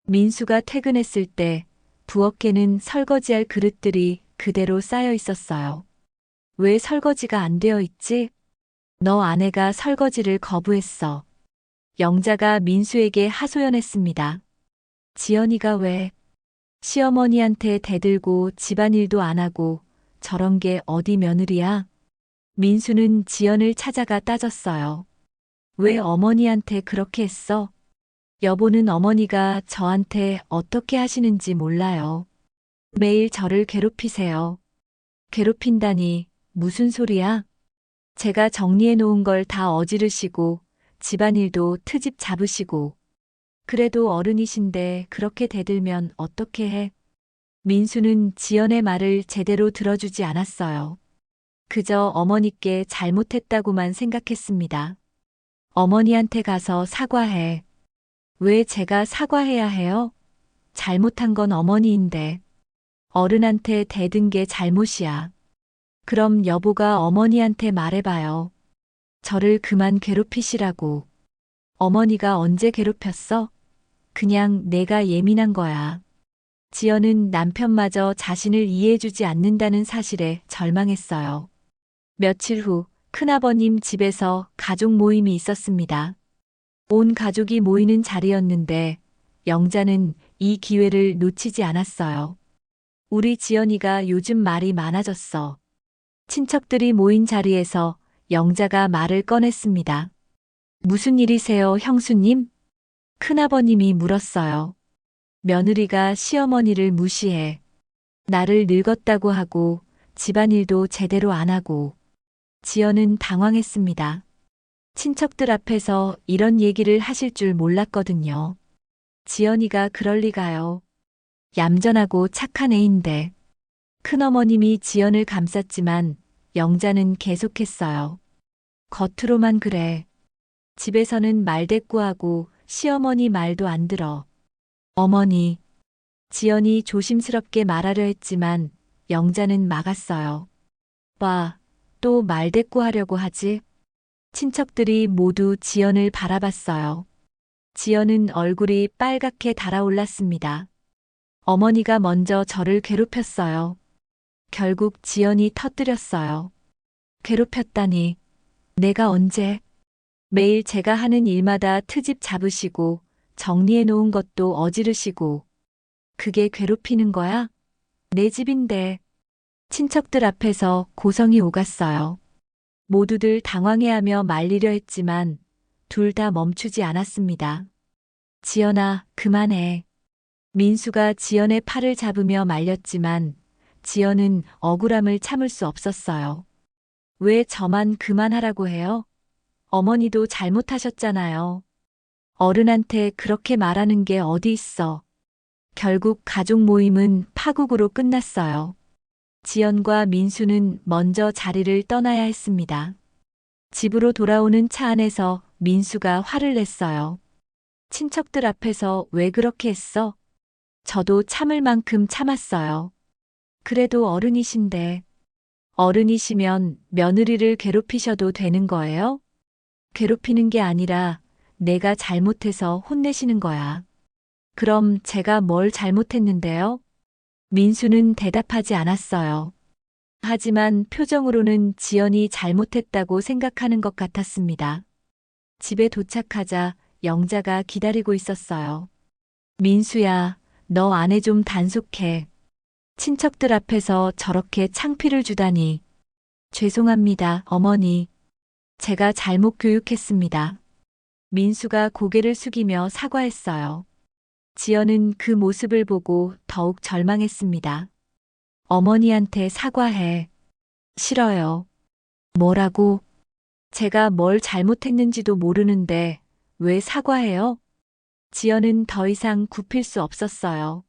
민수가 퇴근했을 때 부엌에는 설거지할 그릇들이 그대로 쌓여 있었어요. 왜 설거지가 안 되어 있지? 너 아내가 설거지를 거부했어. 영자가 민수에게 하소연했습니다. 지연이가 왜? 시어머니한테 대들고 집안일도 안 하고 저런 게 어디 며느리야? 민수는 지연을 찾아가 따졌어요. 왜 어머니한테 그렇게 했어? 여보는 어머니가 저한테 어떻게 하시는지 몰라요. 매일 저를 괴롭히세요. 괴롭힌다니 무슨 소리야? 제가 정리해 놓은 걸 다 어지르시고 집안일도 트집 잡으시고 그래도 어른이신데 그렇게 대들면 어떻게 해? 민수는 지연의 말을 제대로 들어주지 않았어요. 그저 어머니께 잘못했다고만 생각했습니다. 어머니한테 가서 사과해. 왜 제가 사과해야 해요? 잘못한 건 어머니인데. 어른한테 대든 게 잘못이야. 그럼 여보가 어머니한테 말해봐요. 저를 그만 괴롭히시라고. 어머니가 언제 괴롭혔어? 그냥 내가 예민한 거야. 지연은 남편마저 자신을 이해해주지 않는다는 사실에 절망했어요. 며칠 후 큰아버님 집에서 가족 모임이 있었습니다. 온 가족이 모이는 자리였는데 영자는 이 기회를 놓치지 않았어요. 우리 지연이가 요즘 말이 많아졌어. 친척들이 모인 자리에서 영자가 말을 꺼냈습니다. 무슨 일이세요, 형수님? 큰아버님이 물었어요. 며느리가 시어머니를 무시해. 나를 늙었다고 하고 집안일도 제대로 안 하고. 지연은 당황했습니다. 친척들 앞에서 이런 얘기를 하실 줄 몰랐거든요. 지연이가 그럴 리가요. 얌전하고 착한 애인데. 큰어머님이 지연을 감쌌지만 영자는 계속했어요. 겉으로만 그래. 집에서는 말대꾸하고 시어머니 말도 안 들어. 어머니. 지연이 조심스럽게 말하려 했지만 영자는 막았어요. 봐, 또 말대꾸하려고 하지? 친척들이 모두 지연을 바라봤어요. 지연은 얼굴이 빨갛게 달아올랐습니다. 어머니가 먼저 저를 괴롭혔어요. 결국 지연이 터뜨렸어요. 괴롭혔다니. 내가 언제? 매일 제가 하는 일마다 트집 잡으시고 정리해 놓은 것도 어지르시고. 그게 괴롭히는 거야? 내 집인데. 친척들 앞에서 고성이 오갔어요. 모두들 당황해하며 말리려 했지만 둘 다 멈추지 않았습니다. 지연아, 그만해. 민수가 지연의 팔을 잡으며 말렸지만 지연은 억울함을 참을 수 없었어요. 왜 저만 그만하라고 해요? 어머니도 잘못하셨잖아요. 어른한테 그렇게 말하는 게 어디 있어. 결국 가족 모임은 파국으로 끝났어요. 지연과 민수는 먼저 자리를 떠나야 했습니다. 집으로 돌아오는 차 안에서 민수가 화를 냈어요. 친척들 앞에서 왜 그렇게 했어? 저도 참을 만큼 참았어요. 그래도 어른이신데. 어른이시면 며느리를 괴롭히셔도 되는 거예요? 괴롭히는 게 아니라 내가 잘못해서 혼내시는 거야. 그럼 제가 뭘 잘못했는데요? 민수는 대답하지 않았어요. 하지만 표정으로는 지연이 잘못했다고 생각하는 것 같았습니다. 집에 도착하자 영자가 기다리고 있었어요. 민수야, 너 아내 좀 단속해. 친척들 앞에서 저렇게 창피를 주다니. 죄송합니다, 어머니. 제가 잘못 교육했습니다. 민수가 고개를 숙이며 사과했어요. 지연은 그 모습을 보고 더욱 절망했습니다. 어머니한테 사과해. 싫어요. 뭐라고? 제가 뭘 잘못했는지도 모르는데 왜 사과해요? 지연은 더 이상 굽힐 수 없었어요.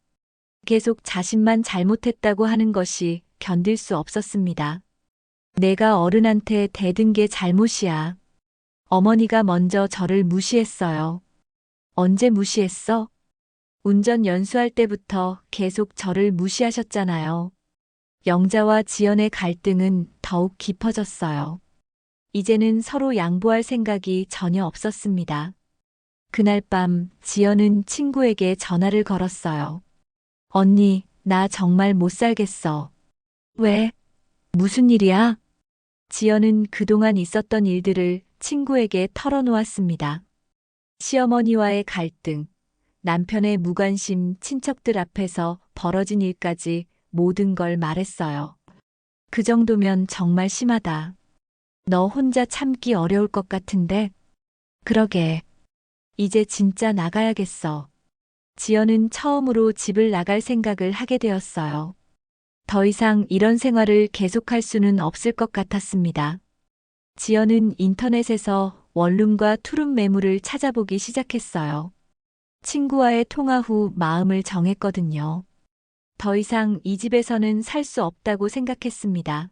계속 자신만 잘못했다고 하는 것이 견딜 수 없었습니다. 내가 어른한테 대든 게 잘못이야. 어머니가 먼저 저를 무시했어요. 언제 무시했어? 운전 연수할 때부터 계속 저를 무시하셨잖아요. 영자와 지연의 갈등은 더욱 깊어졌어요. 이제는 서로 양보할 생각이 전혀 없었습니다. 그날 밤 지연은 친구에게 전화를 걸었어요. 언니, 나 정말 못 살겠어. 왜? 무슨 일이야? 지연은 그동안 있었던 일들을 친구에게 털어놓았습니다. 시어머니와의 갈등, 남편의 무관심, 친척들 앞에서 벌어진 일까지 모든 걸 말했어요. 그 정도면 정말 심하다. 너 혼자 참기 어려울 것 같은데? 그러게. 이제 진짜 나가야겠어. 지연은 처음으로 집을 나갈 생각을 하게 되었어요. 더 이상 이런 생활을 계속할 수는 없을 것 같았습니다. 지연은 인터넷에서 원룸과 투룸 매물을 찾아보기 시작했어요. 친구와의 통화 후 마음을 정했거든요. 더 이상 이 집에서는 살 수 없다고 생각했습니다.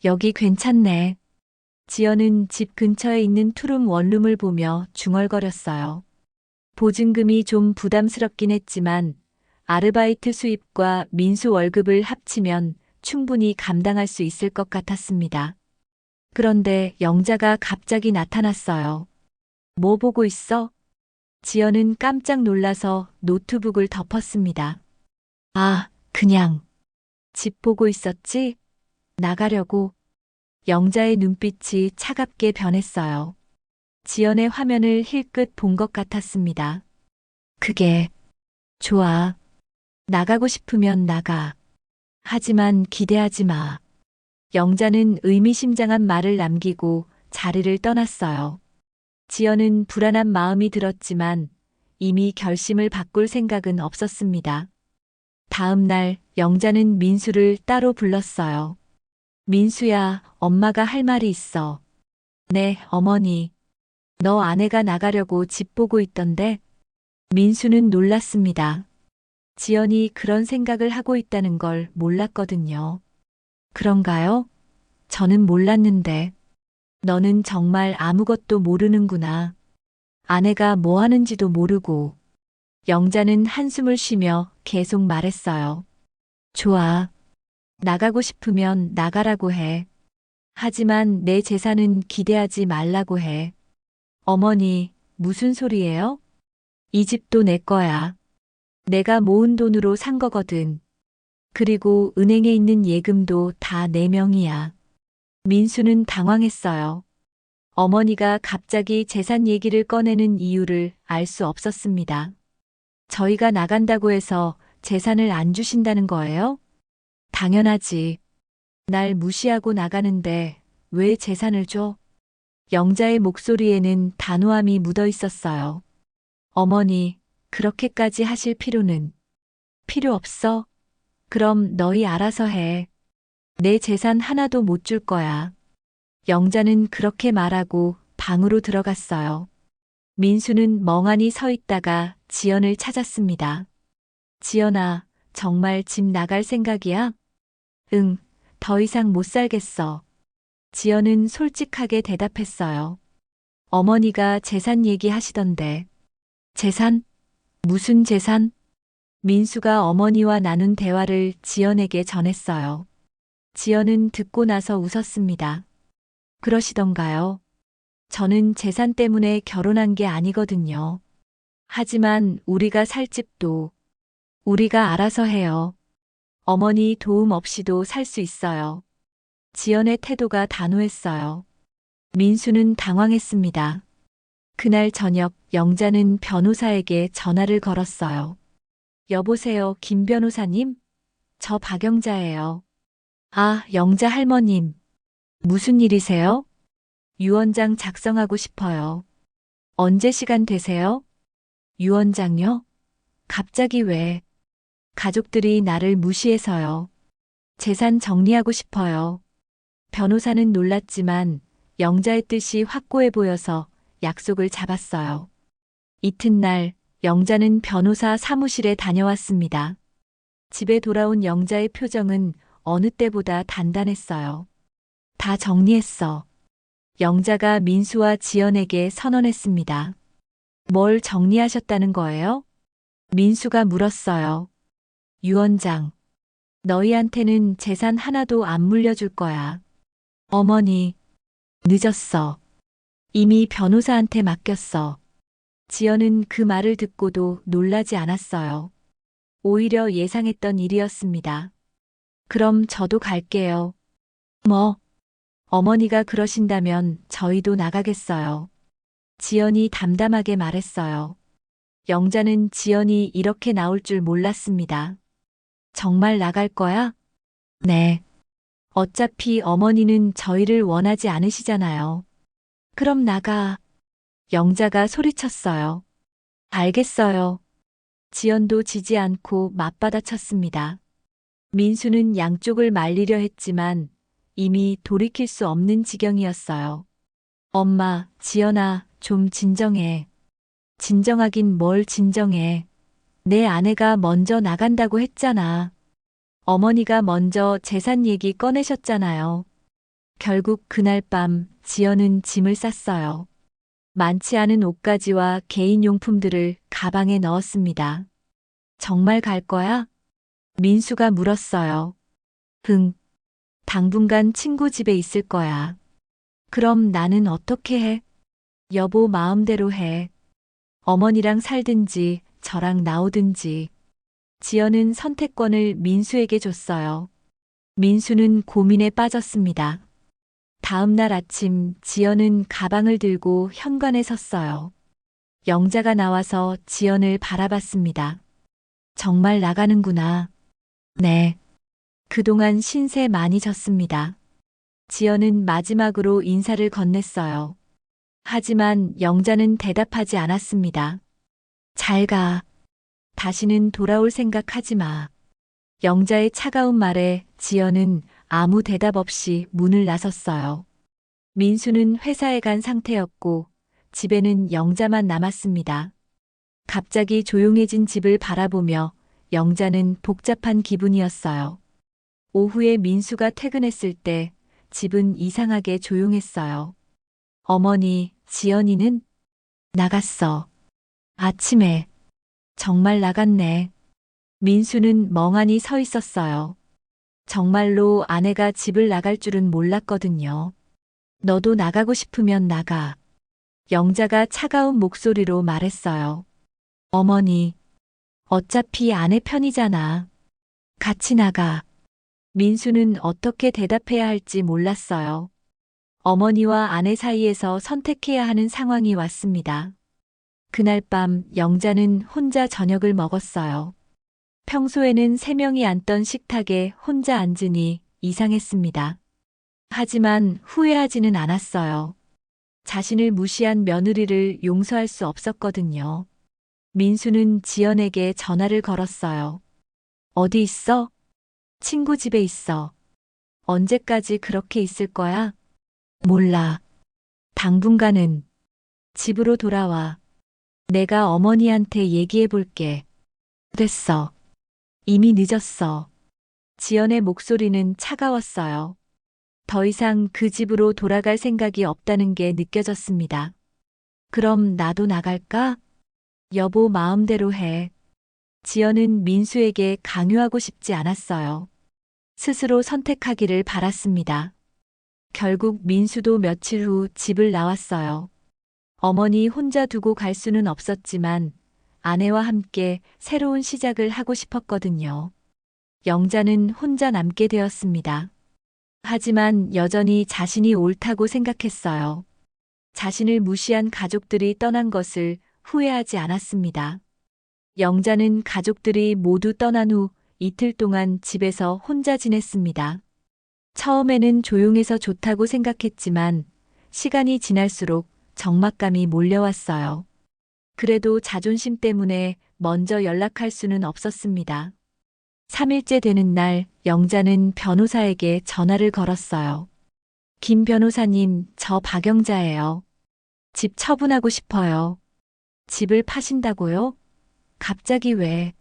여기 괜찮네. 지연은 집 근처에 있는 투룸 원룸을 보며 중얼거렸어요. 보증금이 좀 부담스럽긴 했지만 아르바이트 수입과 민수 월급을 합치면 충분히 감당할 수 있을 것 같았습니다. 그런데 영자가 갑자기 나타났어요. 뭐 보고 있어? 지연은 깜짝 놀라서 노트북을 덮었습니다. 아, 그냥 집 보고 있었지? 나가려고. 영자의 눈빛이 차갑게 변했어요. 지연의 화면을 힐끗 본 것 같았습니다. 그게 좋아. 나가고 싶으면 나가. 하지만 기대하지 마. 영자는 의미심장한 말을 남기고 자리를 떠났어요. 지연은 불안한 마음이 들었지만 이미 결심을 바꿀 생각은 없었습니다. 다음 날 영자는 민수를 따로 불렀어요. 민수야, 엄마가 할 말이 있어. 네, 어머니. 너 아내가 나가려고 집 보고 있던데? 민수는 놀랐습니다. 지연이 그런 생각을 하고 있다는 걸 몰랐거든요. 그런가요? 저는 몰랐는데. 너는 정말 아무것도 모르는구나. 아내가 뭐 하는지도 모르고. 영자는 한숨을 쉬며 계속 말했어요. 좋아. 나가고 싶으면 나가라고 해. 하지만 내 재산은 기대하지 말라고 해. 어머니, 무슨 소리예요? 이 집도 내 거야. 내가 모은 돈으로 산 거거든. 그리고 은행에 있는 예금도 다 내 명이야. 민수는 당황했어요. 어머니가 갑자기 재산 얘기를 꺼내는 이유를 알 수 없었습니다. 저희가 나간다고 해서 재산을 안 주신다는 거예요? 당연하지. 날 무시하고 나가는데 왜 재산을 줘? 영자의 목소리에는 단호함이 묻어 있었어요. 어머니, 그렇게까지 하실 필요는 필요 없어? 그럼 너희 알아서 해. 내 재산 하나도 못 줄 거야. 영자는 그렇게 말하고 방으로 들어갔어요. 민수는 멍하니 서 있다가 지연을 찾았습니다. 지연아, 정말 집 나갈 생각이야? 응, 더 이상 못 살겠어. 지연은 솔직하게 대답했어요. 어머니가 재산 얘기하시던데. 재산? 무슨 재산? 민수가 어머니와 나눈 대화를 지연에게 전했어요. 지연은 듣고 나서 웃었습니다. 그러시던가요? 저는 재산 때문에 결혼한 게 아니거든요. 하지만 우리가 살 집도 우리가 알아서 해요. 어머니 도움 없이도 살 수 있어요. 지연의 태도가 단호했어요. 민수는 당황했습니다. 그날 저녁 영자는 변호사에게 전화를 걸었어요. 여보세요, 김 변호사님? 저 박영자예요. 아, 영자 할머님. 무슨 일이세요? 유언장 작성하고 싶어요. 언제 시간 되세요? 유 원장요? 갑자기 왜? 가족들이 나를 무시해서요. 재산 정리하고 싶어요. 변호사는 놀랐지만 영자의 뜻이 확고해 보여서 약속을 잡았어요. 이튿날 영자는 변호사 사무실에 다녀왔습니다. 집에 돌아온 영자의 표정은 어느 때보다 단단했어요. 다 정리했어. 영자가 민수와 지연에게 선언했습니다. 뭘 정리하셨다는 거예요? 민수가 물었어요. 유 원장, 너희한테는 재산 하나도 안 물려줄 거야. 어머니, 늦었어. 이미 변호사한테 맡겼어. 지연은 그 말을 듣고도 놀라지 않았어요. 오히려 예상했던 일이었습니다. 그럼 저도 갈게요. 뭐, 어머니가 그러신다면 저희도 나가겠어요. 지연이 담담하게 말했어요. 영자는 지연이 이렇게 나올 줄 몰랐습니다. 정말 나갈 거야? 네. 어차피 어머니는 저희를 원하지 않으시잖아요. 그럼 나가. 영자가 소리쳤어요. 알겠어요. 지연도 지지 않고 맞받아쳤습니다. 민수는 양쪽을 말리려 했지만 이미 돌이킬 수 없는 지경이었어요. 엄마, 지연아, 좀 진정해. 진정하긴 뭘 진정해. 내 아내가 먼저 나간다고 했잖아. 어머니가 먼저 재산 얘기 꺼내셨잖아요. 결국 그날 밤 지연은 짐을 쌌어요. 많지 않은 옷가지와 개인용품들을 가방에 넣었습니다. 정말 갈 거야? 민수가 물었어요. 응. 당분간 친구 집에 있을 거야. 그럼 나는 어떻게 해? 여보 마음대로 해. 어머니랑 살든지 저랑 나오든지. 지연은 선택권을 민수에게 줬어요. 민수는 고민에 빠졌습니다. 다음 날 아침 지연은 가방을 들고 현관에 섰어요. 영자가 나와서 지연을 바라봤습니다. 정말 나가는구나. 네. 그동안 신세 많이 졌습니다. 지연은 마지막으로 인사를 건넸어요. 하지만 영자는 대답하지 않았습니다. 잘 가. 다시는 돌아올 생각하지 마. 영자의 차가운 말에 지연은 아무 대답 없이 문을 나섰어요. 민수는 회사에 간 상태였고 집에는 영자만 남았습니다. 갑자기 조용해진 집을 바라보며 영자는 복잡한 기분이었어요. 오후에 민수가 퇴근했을 때 집은 이상하게 조용했어요. 어머니, 지연이는 나갔어. 아침에 정말 나갔네. 민수는 멍하니 서 있었어요. 정말로 아내가 집을 나갈 줄은 몰랐거든요. 너도 나가고 싶으면 나가. 영자가 차가운 목소리로 말했어요. 어머니, 어차피 아내 편이잖아. 같이 나가. 민수는 어떻게 대답해야 할지 몰랐어요. 어머니와 아내 사이에서 선택해야 하는 상황이 왔습니다. 그날 밤 영자는 혼자 저녁을 먹었어요. 평소에는 세 명이 앉던 식탁에 혼자 앉으니 이상했습니다. 하지만 후회하지는 않았어요. 자신을 무시한 며느리를 용서할 수 없었거든요. 민수는 지연에게 전화를 걸었어요. 어디 있어? 친구 집에 있어. 언제까지 그렇게 있을 거야? 몰라. 당분간은 집으로 돌아와. 내가 어머니한테 얘기해 볼게. 됐어. 이미 늦었어. 지연의 목소리는 차가웠어요. 더 이상 그 집으로 돌아갈 생각이 없다는 게 느껴졌습니다. 그럼 나도 나갈까? 여보 마음대로 해. 지연은 민수에게 강요하고 싶지 않았어요. 스스로 선택하기를 바랐습니다. 결국 민수도 며칠 후 집을 나왔어요. 어머니 혼자 두고 갈 수는 없었지만 아내와 함께 새로운 시작을 하고 싶었거든요. 영자는 혼자 남게 되었습니다. 하지만 여전히 자신이 옳다고 생각했어요. 자신을 무시한 가족들이 떠난 것을 후회하지 않았습니다. 영자는 가족들이 모두 떠난 후 이틀 동안 집에서 혼자 지냈습니다. 처음에는 조용해서 좋다고 생각했지만 시간이 지날수록 적막감이 몰려왔어요. 그래도 자존심 때문에 먼저 연락할 수는 없었습니다. 3일째 되는 날 영자는 변호사에게 전화를 걸었어요. 김 변호사님, 저 박영자예요. 집 처분하고 싶어요. 집을 파신다고요? 갑자기 왜?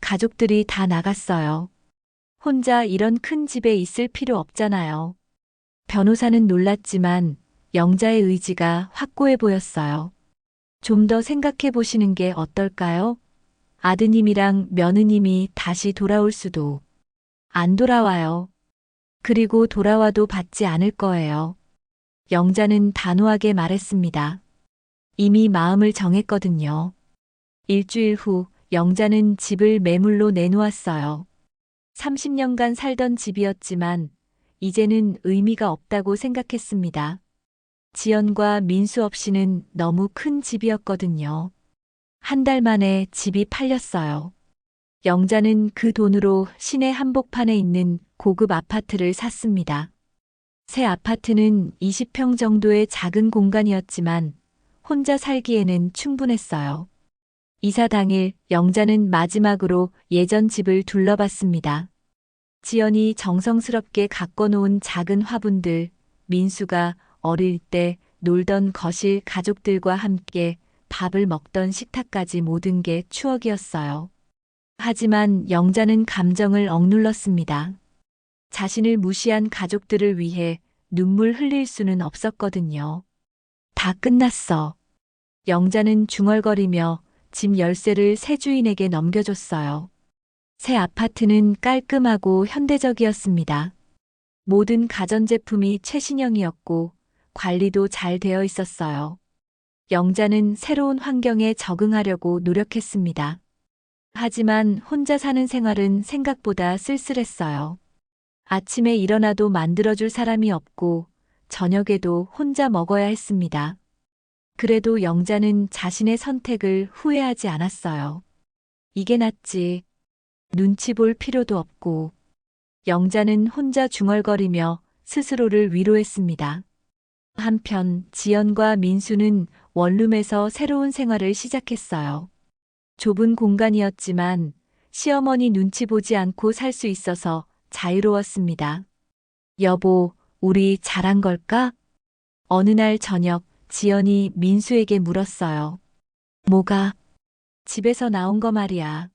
가족들이 다 나갔어요. 혼자 이런 큰 집에 있을 필요 없잖아요. 변호사는 놀랐지만 영자의 의지가 확고해 보였어요. 좀 더 생각해 보시는 게 어떨까요? 아드님이랑 며느님이 다시 돌아올 수도. 안 돌아와요. 그리고 돌아와도 받지 않을 거예요. 영자는 단호하게 말했습니다. 이미 마음을 정했거든요. 일주일 후 영자는 집을 매물로 내놓았어요. 30년간 살던 집이었지만 이제는 의미가 없다고 생각했습니다. 지연과 민수 없이는 너무 큰 집이었거든요. 한 달 만에 집이 팔렸어요. 영자는 그 돈으로 시내 한복판에 있는 고급 아파트를 샀습니다. 새 아파트는 20평 정도의 작은 공간이었지만 혼자 살기에는 충분했어요. 이사 당일 영자는 마지막으로 예전 집을 둘러봤습니다. 지연이 정성스럽게 가꿔놓은 작은 화분들, 민수가 어릴 때 놀던 거실 가족들과 함께 밥을 먹던 식탁까지 모든 게 추억이었어요. 하지만 영자는 감정을 억눌렀습니다. 자신을 무시한 가족들을 위해 눈물 흘릴 수는 없었거든요. 다 끝났어. 영자는 중얼거리며 집 열쇠를 새 주인에게 넘겨줬어요. 새 아파트는 깔끔하고 현대적이었습니다. 모든 가전제품이 최신형이었고 관리도 잘 되어 있었어요. 영자는 새로운 환경에 적응하려고 노력했습니다. 하지만 혼자 사는 생활은 생각보다 쓸쓸했어요. 아침에 일어나도 만들어줄 사람이 없고 저녁에도 혼자 먹어야 했습니다. 그래도 영자는 자신의 선택을 후회하지 않았어요. 이게 낫지. 눈치 볼 필요도 없고. 영자는 혼자 중얼거리며 스스로를 위로했습니다. 한편 지연과 민수는 원룸에서 새로운 생활을 시작했어요. 좁은 공간이었지만 시어머니 눈치 보지 않고 살 수 있어서 자유로웠습니다. 여보, 우리 잘한 걸까? 어느 날 저녁 지연이 민수에게 물었어요. 뭐가? 집에서 나온 거 말이야.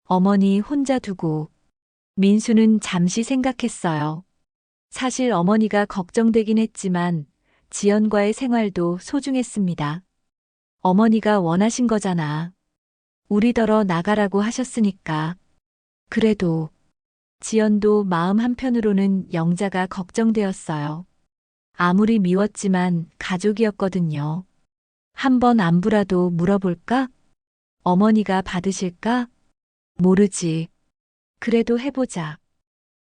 어머니 혼자 두고. 민수는 잠시 생각했어요. 사실 어머니가 걱정되긴 했지만 지연과의 생활도 소중했습니다. 어머니가 원하신 거잖아. 우리더러 나가라고 하셨으니까. 그래도 지연도 마음 한편으로는 영자가 걱정되었어요. 아무리 미웠지만 가족이었거든요. 한번 안부라도 물어볼까? 어머니가 받으실까? 모르지. 그래도 해보자.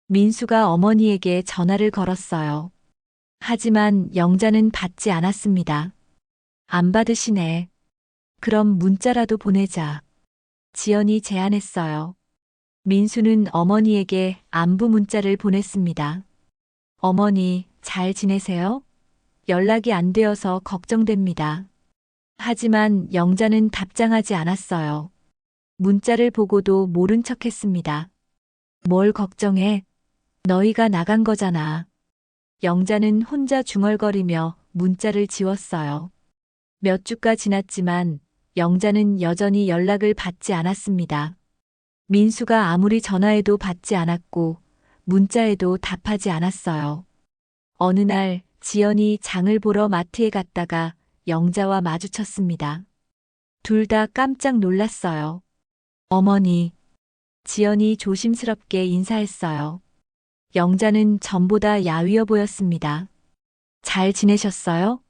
민수가 어머니에게 전화를 걸었어요. 하지만 영자는 받지 않았습니다. 안 받으시네. 그럼 문자라도 보내자. 지연이 제안했어요. 민수는 어머니에게 안부 문자를 보냈습니다. 어머니, 잘 지내세요? 연락이 안 되어서 걱정됩니다. 하지만 영자는 답장하지 않았어요. 문자를 보고도 모른 척 했습니다. 뭘 걱정해? 너희가 나간 거잖아. 영자는 혼자 중얼거리며 문자를 지웠어요. 몇 주가 지났지만 영자는 여전히 연락을 받지 않았습니다. 민수가 아무리 전화해도 받지 않았고 문자에도 답하지 않았어요. 어느 날 지연이 장을 보러 마트에 갔다가 영자와 마주쳤습니다. 둘 다 깜짝 놀랐어요. 어머니. 지연이 조심스럽게 인사했어요. 영자는 전보다 야위어 보였습니다. 잘 지내셨어요?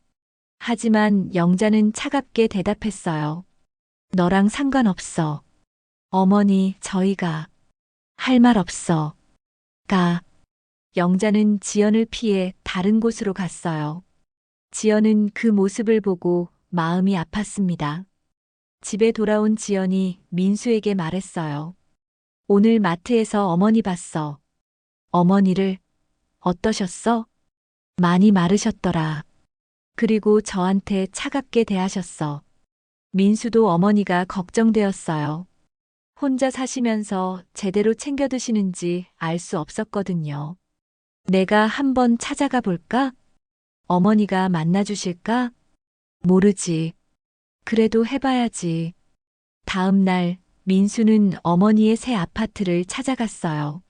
하지만 영자는 차갑게 대답했어요. 너랑 상관없어. 어머니, 저희가 할 말 없어. 가. 영자는 지연을 피해 다른 곳으로 갔어요. 지연은 그 모습을 보고 마음이 아팠습니다. 집에 돌아온 지연이 민수에게 말했어요. 오늘 마트에서 어머니 봤어. 어머니를 어떠셨어? 많이 마르셨더라. 그리고 저한테 차갑게 대하셨어. 민수도 어머니가 걱정되었어요. 혼자 사시면서 제대로 챙겨 드시는지 알 수 없었거든요. 내가 한번 찾아가 볼까? 어머니가 만나주실까? 모르지. 그래도 해봐야지. 다음 날 민수는 어머니의 새 아파트를 찾아갔어요.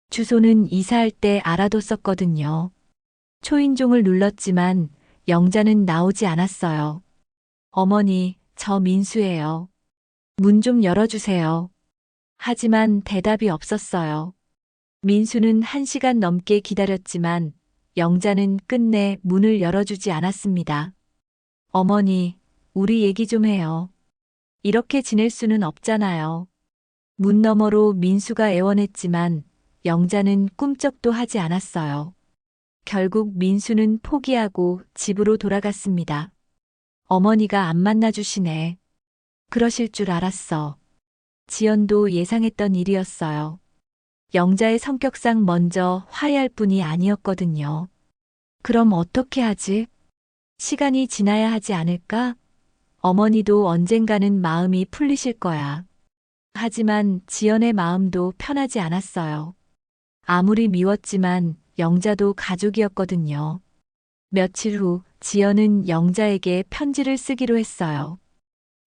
주소는 이사할 때 알아뒀었거든요. 초인종을 눌렀지만 영자는 나오지 않았어요. 어머니, 저 민수예요. 문 좀 열어주세요. 하지만 대답이 없었어요. 민수는 1시간 넘게 기다렸지만 영자는 끝내 문을 열어주지 않았습니다. 어머니, 우리 얘기 좀 해요. 이렇게 지낼 수는 없잖아요. 문 너머로 민수가 애원했지만 영자는 꿈쩍도 하지 않았어요. 결국 민수는 포기하고 집으로 돌아갔습니다. 어머니가 안 만나주시네. 그러실 줄 알았어. 지연도 예상했던 일이었어요. 영자의 성격상 먼저 화해할 분이 아니었거든요. 그럼 어떻게 하지? 시간이 지나야 하지 않을까? 어머니도 언젠가는 마음이 풀리실 거야. 하지만 지연의 마음도 편하지 않았어요. 아무리 미웠지만 영자도 가족이었거든요. 며칠 후 지연은 영자에게 편지를 쓰기로 했어요.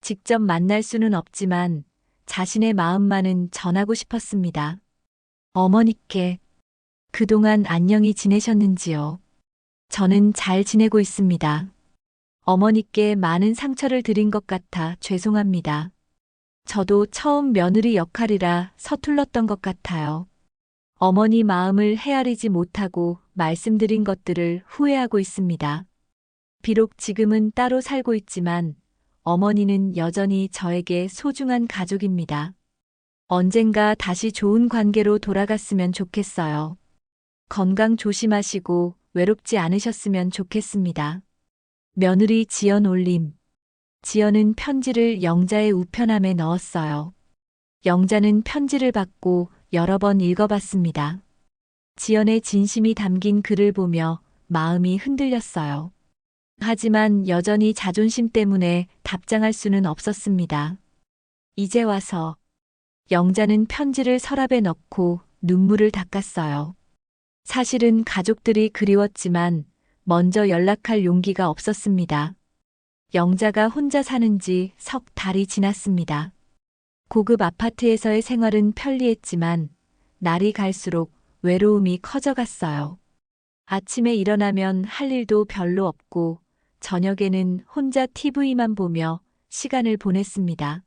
직접 만날 수는 없지만 자신의 마음만은 전하고 싶었습니다. 어머니께 그동안 안녕히 지내셨는지요? 저는 잘 지내고 있습니다. 어머니께 많은 상처를 드린 것 같아 죄송합니다. 저도 처음 며느리 역할이라 서툴렀던 것 같아요. 어머니 마음을 헤아리지 못하고 말씀드린 것들을 후회하고 있습니다. 비록 지금은 따로 살고 있지만 어머니는 여전히 저에게 소중한 가족입니다. 언젠가 다시 좋은 관계로 돌아갔으면 좋겠어요. 건강 조심하시고 외롭지 않으셨으면 좋겠습니다. 며느리 지연 올림. 지연은 편지를 영자의 우편함에 넣었어요. 영자는 편지를 받고 여러 번 읽어봤습니다. 지연의 진심이 담긴 글을 보며 마음이 흔들렸어요. 하지만 여전히 자존심 때문에 답장할 수는 없었습니다. 이제 와서 영자는 편지를 서랍에 넣고 눈물을 닦았어요. 사실은 가족들이 그리웠지만 먼저 연락할 용기가 없었습니다. 영자가 혼자 사는지 석 달이 지났습니다. 고급 아파트에서의 생활은 편리했지만 날이 갈수록 외로움이 커져갔어요. 아침에 일어나면 할 일도 별로 없고 저녁에는 혼자 TV만 보며 시간을 보냈습니다.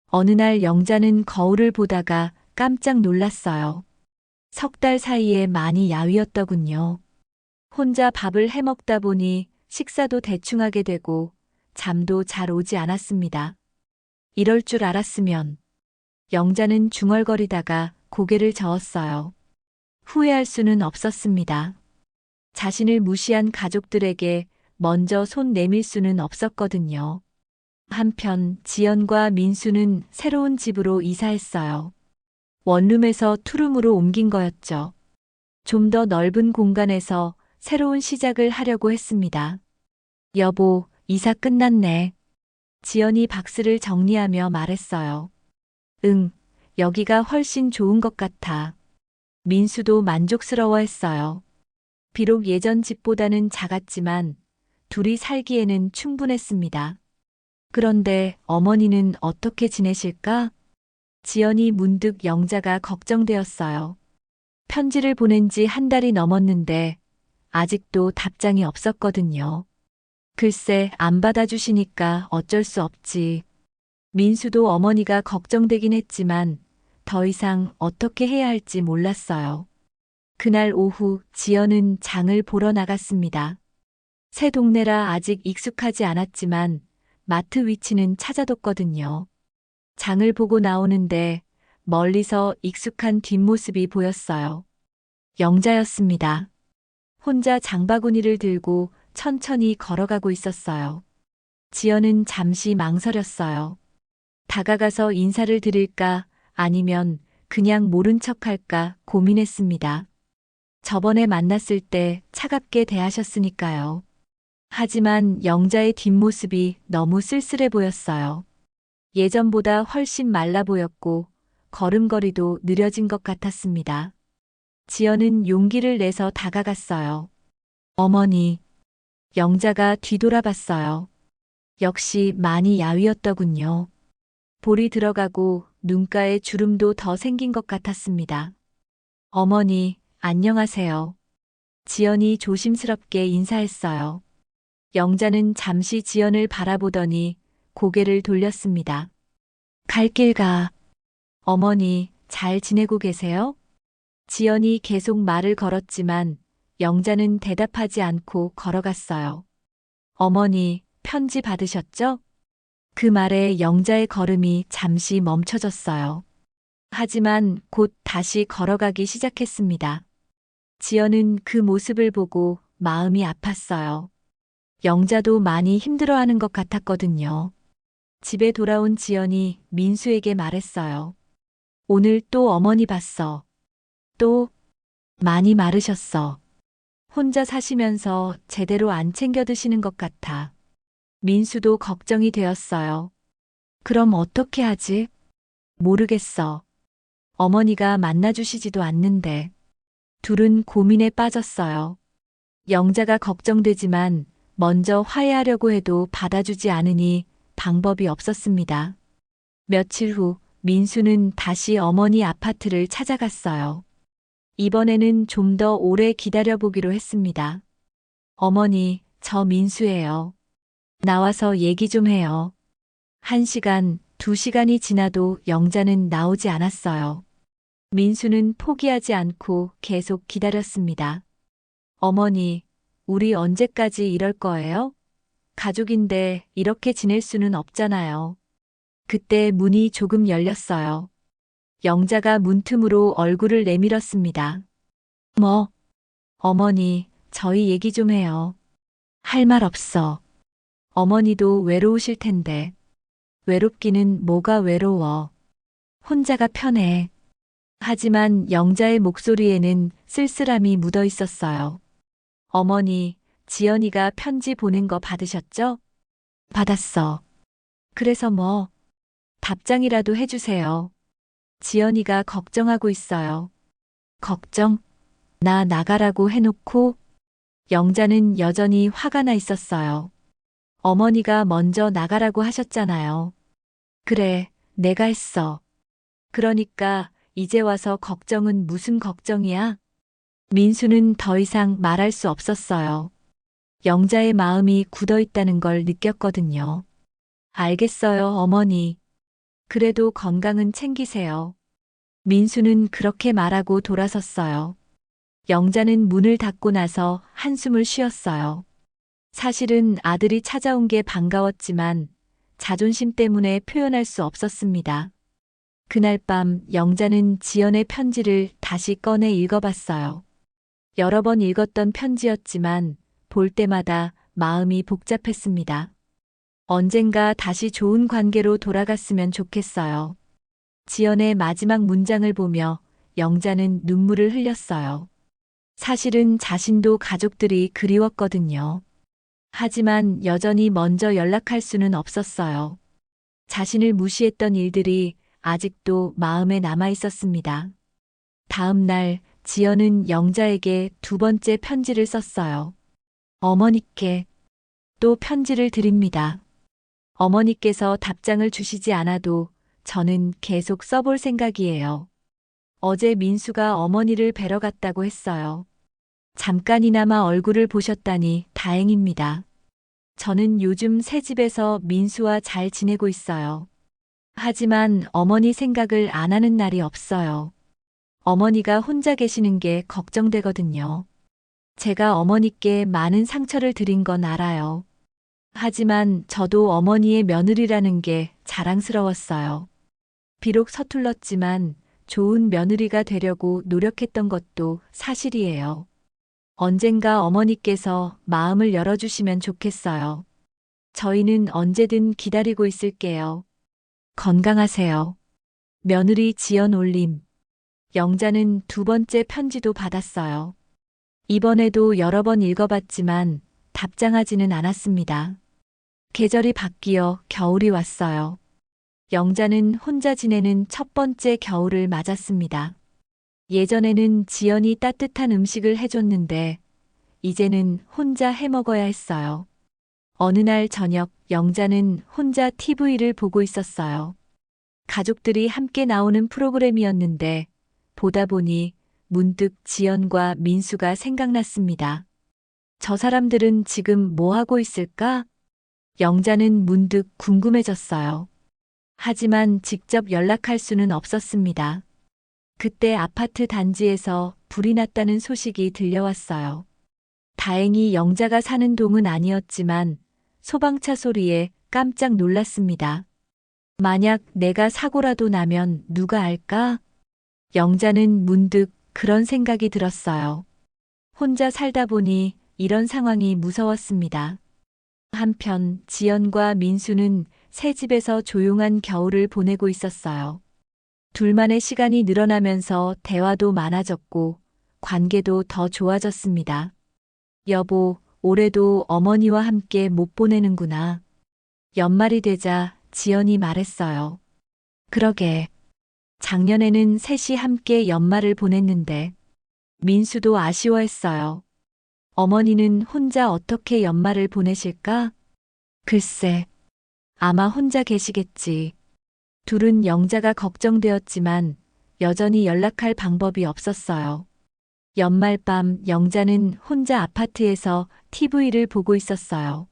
어느 날 영자는 거울을 보다가 깜짝 놀랐어요. 석 달 사이에 많이 야위었더군요. 혼자 밥을 해먹다 보니 식사도 대충 하게 되고 잠도 잘 오지 않았습니다. 이럴 줄 알았으면. 영자는 중얼거리다가 고개를 저었어요. 후회할 수는 없었습니다. 자신을 무시한 가족들에게 먼저 손 내밀 수는 없었거든요. 한편 지연과 민수는 새로운 집으로 이사했어요. 원룸에서 투룸으로 옮긴 거였죠. 좀 더 넓은 공간에서 새로운 시작을 하려고 했습니다. 여보, 이사 끝났네. 지연이 박스를 정리하며 말했어요. 응, 여기가 훨씬 좋은 것 같아. 민수도 만족스러워했어요. 비록 예전 집보다는 작았지만 둘이 살기에는 충분했습니다. 그런데 어머니는 어떻게 지내실까? 지연이 문득 영자가 걱정되었어요. 편지를 보낸 지 한 달이 넘었는데 아직도 답장이 없었거든요. 글쎄, 안 받아주시니까 어쩔 수 없지. 민수도 어머니가 걱정되긴 했지만 더 이상 어떻게 해야 할지 몰랐어요. 그날 오후 지연은 장을 보러 나갔습니다. 새 동네라 아직 익숙하지 않았지만 마트 위치는 찾아뒀거든요. 장을 보고 나오는데 멀리서 익숙한 뒷모습이 보였어요. 영자였습니다. 혼자 장바구니를 들고 천천히 걸어가고 있었어요. 지연은 잠시 망설였어요. 다가가서 인사를 드릴까 아니면 그냥 모른 척할까 고민했습니다. 저번에 만났을 때 차갑게 대하셨으니까요. 하지만 영자의 뒷모습이 너무 쓸쓸해 보였어요. 예전보다 훨씬 말라 보였고 걸음걸이도 느려진 것 같았습니다. 지연은 용기를 내서 다가갔어요. 어머니, 영자가 뒤돌아봤어요. 역시 많이 야위었더군요. 볼이 들어가고 눈가에 주름도 더 생긴 것 같았습니다. 어머니, 안녕하세요. 지연이 조심스럽게 인사했어요. 영자는 잠시 지연을 바라보더니 고개를 돌렸습니다. 갈 길 가. 어머니, 잘 지내고 계세요? 지연이 계속 말을 걸었지만 영자는 대답하지 않고 걸어갔어요. 어머니, 편지 받으셨죠? 그 말에 영자의 걸음이 잠시 멈춰졌어요. 하지만 곧 다시 걸어가기 시작했습니다. 지연은 그 모습을 보고 마음이 아팠어요. 영자도 많이 힘들어하는 것 같았거든요. 집에 돌아온 지연이 민수에게 말했어요. 오늘 또 어머니 봤어. 또 많이 마르셨어. 혼자 사시면서 제대로 안 챙겨 드시는 것 같아. 민수도 걱정이 되었어요. 그럼 어떻게 하지? 모르겠어. 어머니가 만나주시지도 않는데. 둘은 고민에 빠졌어요. 영자가 걱정되지만 먼저 화해하려고 해도 받아주지 않으니 방법이 없었습니다. 며칠 후 민수는 다시 어머니 아파트를 찾아갔어요. 이번에는 좀 더 오래 기다려보기로 했습니다. 어머니, 저 민수예요. 나와서 얘기 좀 해요. 1시간, 2시간이 지나도 영자는 나오지 않았어요. 민수는 포기하지 않고 계속 기다렸습니다. 어머니, 우리 언제까지 이럴 거예요? 가족인데 이렇게 지낼 수는 없잖아요. 그때 문이 조금 열렸어요. 영자가 문틈으로 얼굴을 내밀었습니다. 뭐? 어머니, 저희 얘기 좀 해요. 할 말 없어. 어머니도 외로우실 텐데. 외롭기는 뭐가 외로워. 혼자가 편해. 하지만 영자의 목소리에는 쓸쓸함이 묻어 있었어요. 어머니, 지연이가 편지 보낸 거 받으셨죠? 받았어. 그래서 뭐? 답장이라도 해주세요. 지연이가 걱정하고 있어요. 걱정? 나 나가라고 해놓고 영자는 여전히 화가 나 있었어요. 어머니가 먼저 나가라고 하셨잖아요. 그래, 내가 했어. 그러니까 이제 와서 걱정은 무슨 걱정이야? 민수는 더 이상 말할 수 없었어요. 영자의 마음이 굳어 있다는 걸 느꼈거든요. 알겠어요, 어머니. 그래도 건강은 챙기세요. 민수는 그렇게 말하고 돌아섰어요. 영자는 문을 닫고 나서 한숨을 쉬었어요. 사실은 아들이 찾아온 게 반가웠지만 자존심 때문에 표현할 수 없었습니다. 그날 밤 영자는 지연의 편지를 다시 꺼내 읽어봤어요. 여러 번 읽었던 편지였지만 볼 때마다 마음이 복잡했습니다. 언젠가 다시 좋은 관계로 돌아갔으면 좋겠어요. 지연의 마지막 문장을 보며 영자는 눈물을 흘렸어요. 사실은 자신도 가족들이 그리웠거든요. 하지만 여전히 먼저 연락할 수는 없었어요. 자신을 무시했던 일들이 아직도 마음에 남아 있었습니다. 다음 날 지연은 영자에게 2번째 편지를 썼어요. 어머니께 또 편지를 드립니다. 어머니께서 답장을 주시지 않아도 저는 계속 써볼 생각이에요. 어제 민수가 어머니를 뵈러 갔다고 했어요. 잠깐이나마 얼굴을 보셨다니 다행입니다. 저는 요즘 새 집에서 민수와 잘 지내고 있어요. 하지만 어머니 생각을 안 하는 날이 없어요. 어머니가 혼자 계시는 게 걱정되거든요. 제가 어머니께 많은 상처를 드린 건 알아요. 하지만 저도 어머니의 며느리라는 게 자랑스러웠어요. 비록 서툴렀지만 좋은 며느리가 되려고 노력했던 것도 사실이에요. 언젠가 어머니께서 마음을 열어주시면 좋겠어요. 저희는 언제든 기다리고 있을게요. 건강하세요. 며느리 지연 올림. 영자는 2번째 편지도 받았어요. 이번에도 여러 번 읽어봤지만 답장하지는 않았습니다. 계절이 바뀌어 겨울이 왔어요. 영자는 혼자 지내는 첫 번째 겨울을 맞았습니다. 예전에는 지연이 따뜻한 음식을 해줬는데 이제는 혼자 해먹어야 했어요. 어느 날 저녁 영자는 혼자 TV를 보고 있었어요. 가족들이 함께 나오는 프로그램이었는데 보다 보니 문득 지연과 민수가 생각났습니다. 저 사람들은 지금 뭐 하고 있을까? 영자는 문득 궁금해졌어요. 하지만 직접 연락할 수는 없었습니다. 그때 아파트 단지에서 불이 났다는 소식이 들려왔어요. 다행히 영자가 사는 동은 아니었지만 소방차 소리에 깜짝 놀랐습니다. 만약 내가 사고라도 나면 누가 알까? 영자는 문득 그런 생각이 들었어요. 혼자 살다 보니 이런 상황이 무서웠습니다. 한편 지연과 민수는 새 집에서 조용한 겨울을 보내고 있었어요. 둘만의 시간이 늘어나면서 대화도 많아졌고 관계도 더 좋아졌습니다. 여보, 올해도 어머니와 함께 못 보내는구나. 연말이 되자 지연이 말했어요. 그러게. 작년에는 셋이 함께 연말을 보냈는데 민수도 아쉬워했어요. 어머니는 혼자 어떻게 연말을 보내실까? 글쎄, 아마 혼자 계시겠지. 둘은 영자가 걱정되었지만 여전히 연락할 방법이 없었어요. 연말 밤 영자는 혼자 아파트에서 TV를 보고 있었어요.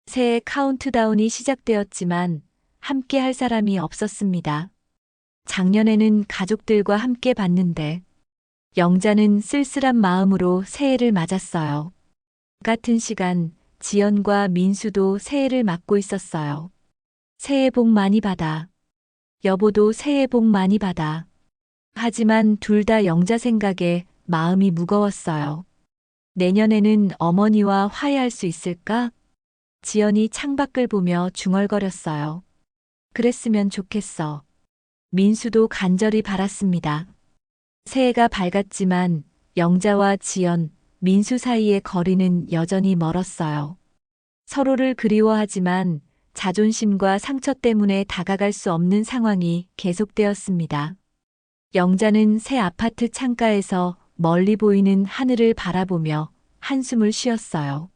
새해 카운트다운이 시작되었지만 함께 할 사람이 없었습니다. 작년에는 가족들과 함께 봤는데 영자는 쓸쓸한 마음으로 새해를 맞았어요. 같은 시간 지연과 민수도 새해를 맞고 있었어요. 새해 복 많이 받아. 여보도 새해 복 많이 받아. 하지만 둘 다 영자 생각에 마음이 무거웠어요. 내년에는 어머니와 화해할 수 있을까? 지연이 창밖을 보며 중얼거렸어요. 그랬으면 좋겠어. 민수도 간절히 바랐습니다. 새해가 밝았지만 영자와 지연, 민수 사이의 거리는 여전히 멀었어요. 서로를 그리워하지만 자존심과 상처 때문에 다가갈 수 없는 상황이 계속되었습니다. 영자는 새 아파트 창가에서 멀리 보이는 하늘을 바라보며 한숨을 쉬었어요.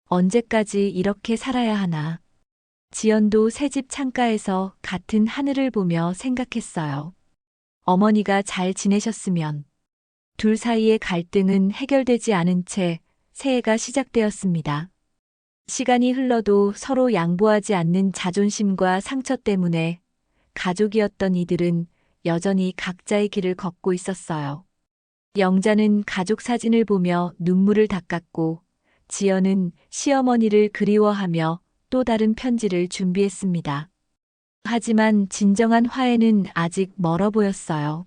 언제까지 이렇게 살아야 하나. 지연도 새집 창가에서 같은 하늘을 보며 생각했어요. 어머니가 잘 지내셨으면. 둘 사이의 갈등은 해결되지 않은 채 새해가 시작되었습니다. 시간이 흘러도 서로 양보하지 않는 자존심과 상처 때문에 가족이었던 이들은 여전히 각자의 길을 걷고 있었어요. 영자는 가족 사진을 보며 눈물을 닦았고 지연은 시어머니를 그리워하며 또 다른 편지를 준비했습니다. 하지만 진정한 화해는 아직 멀어 보였어요.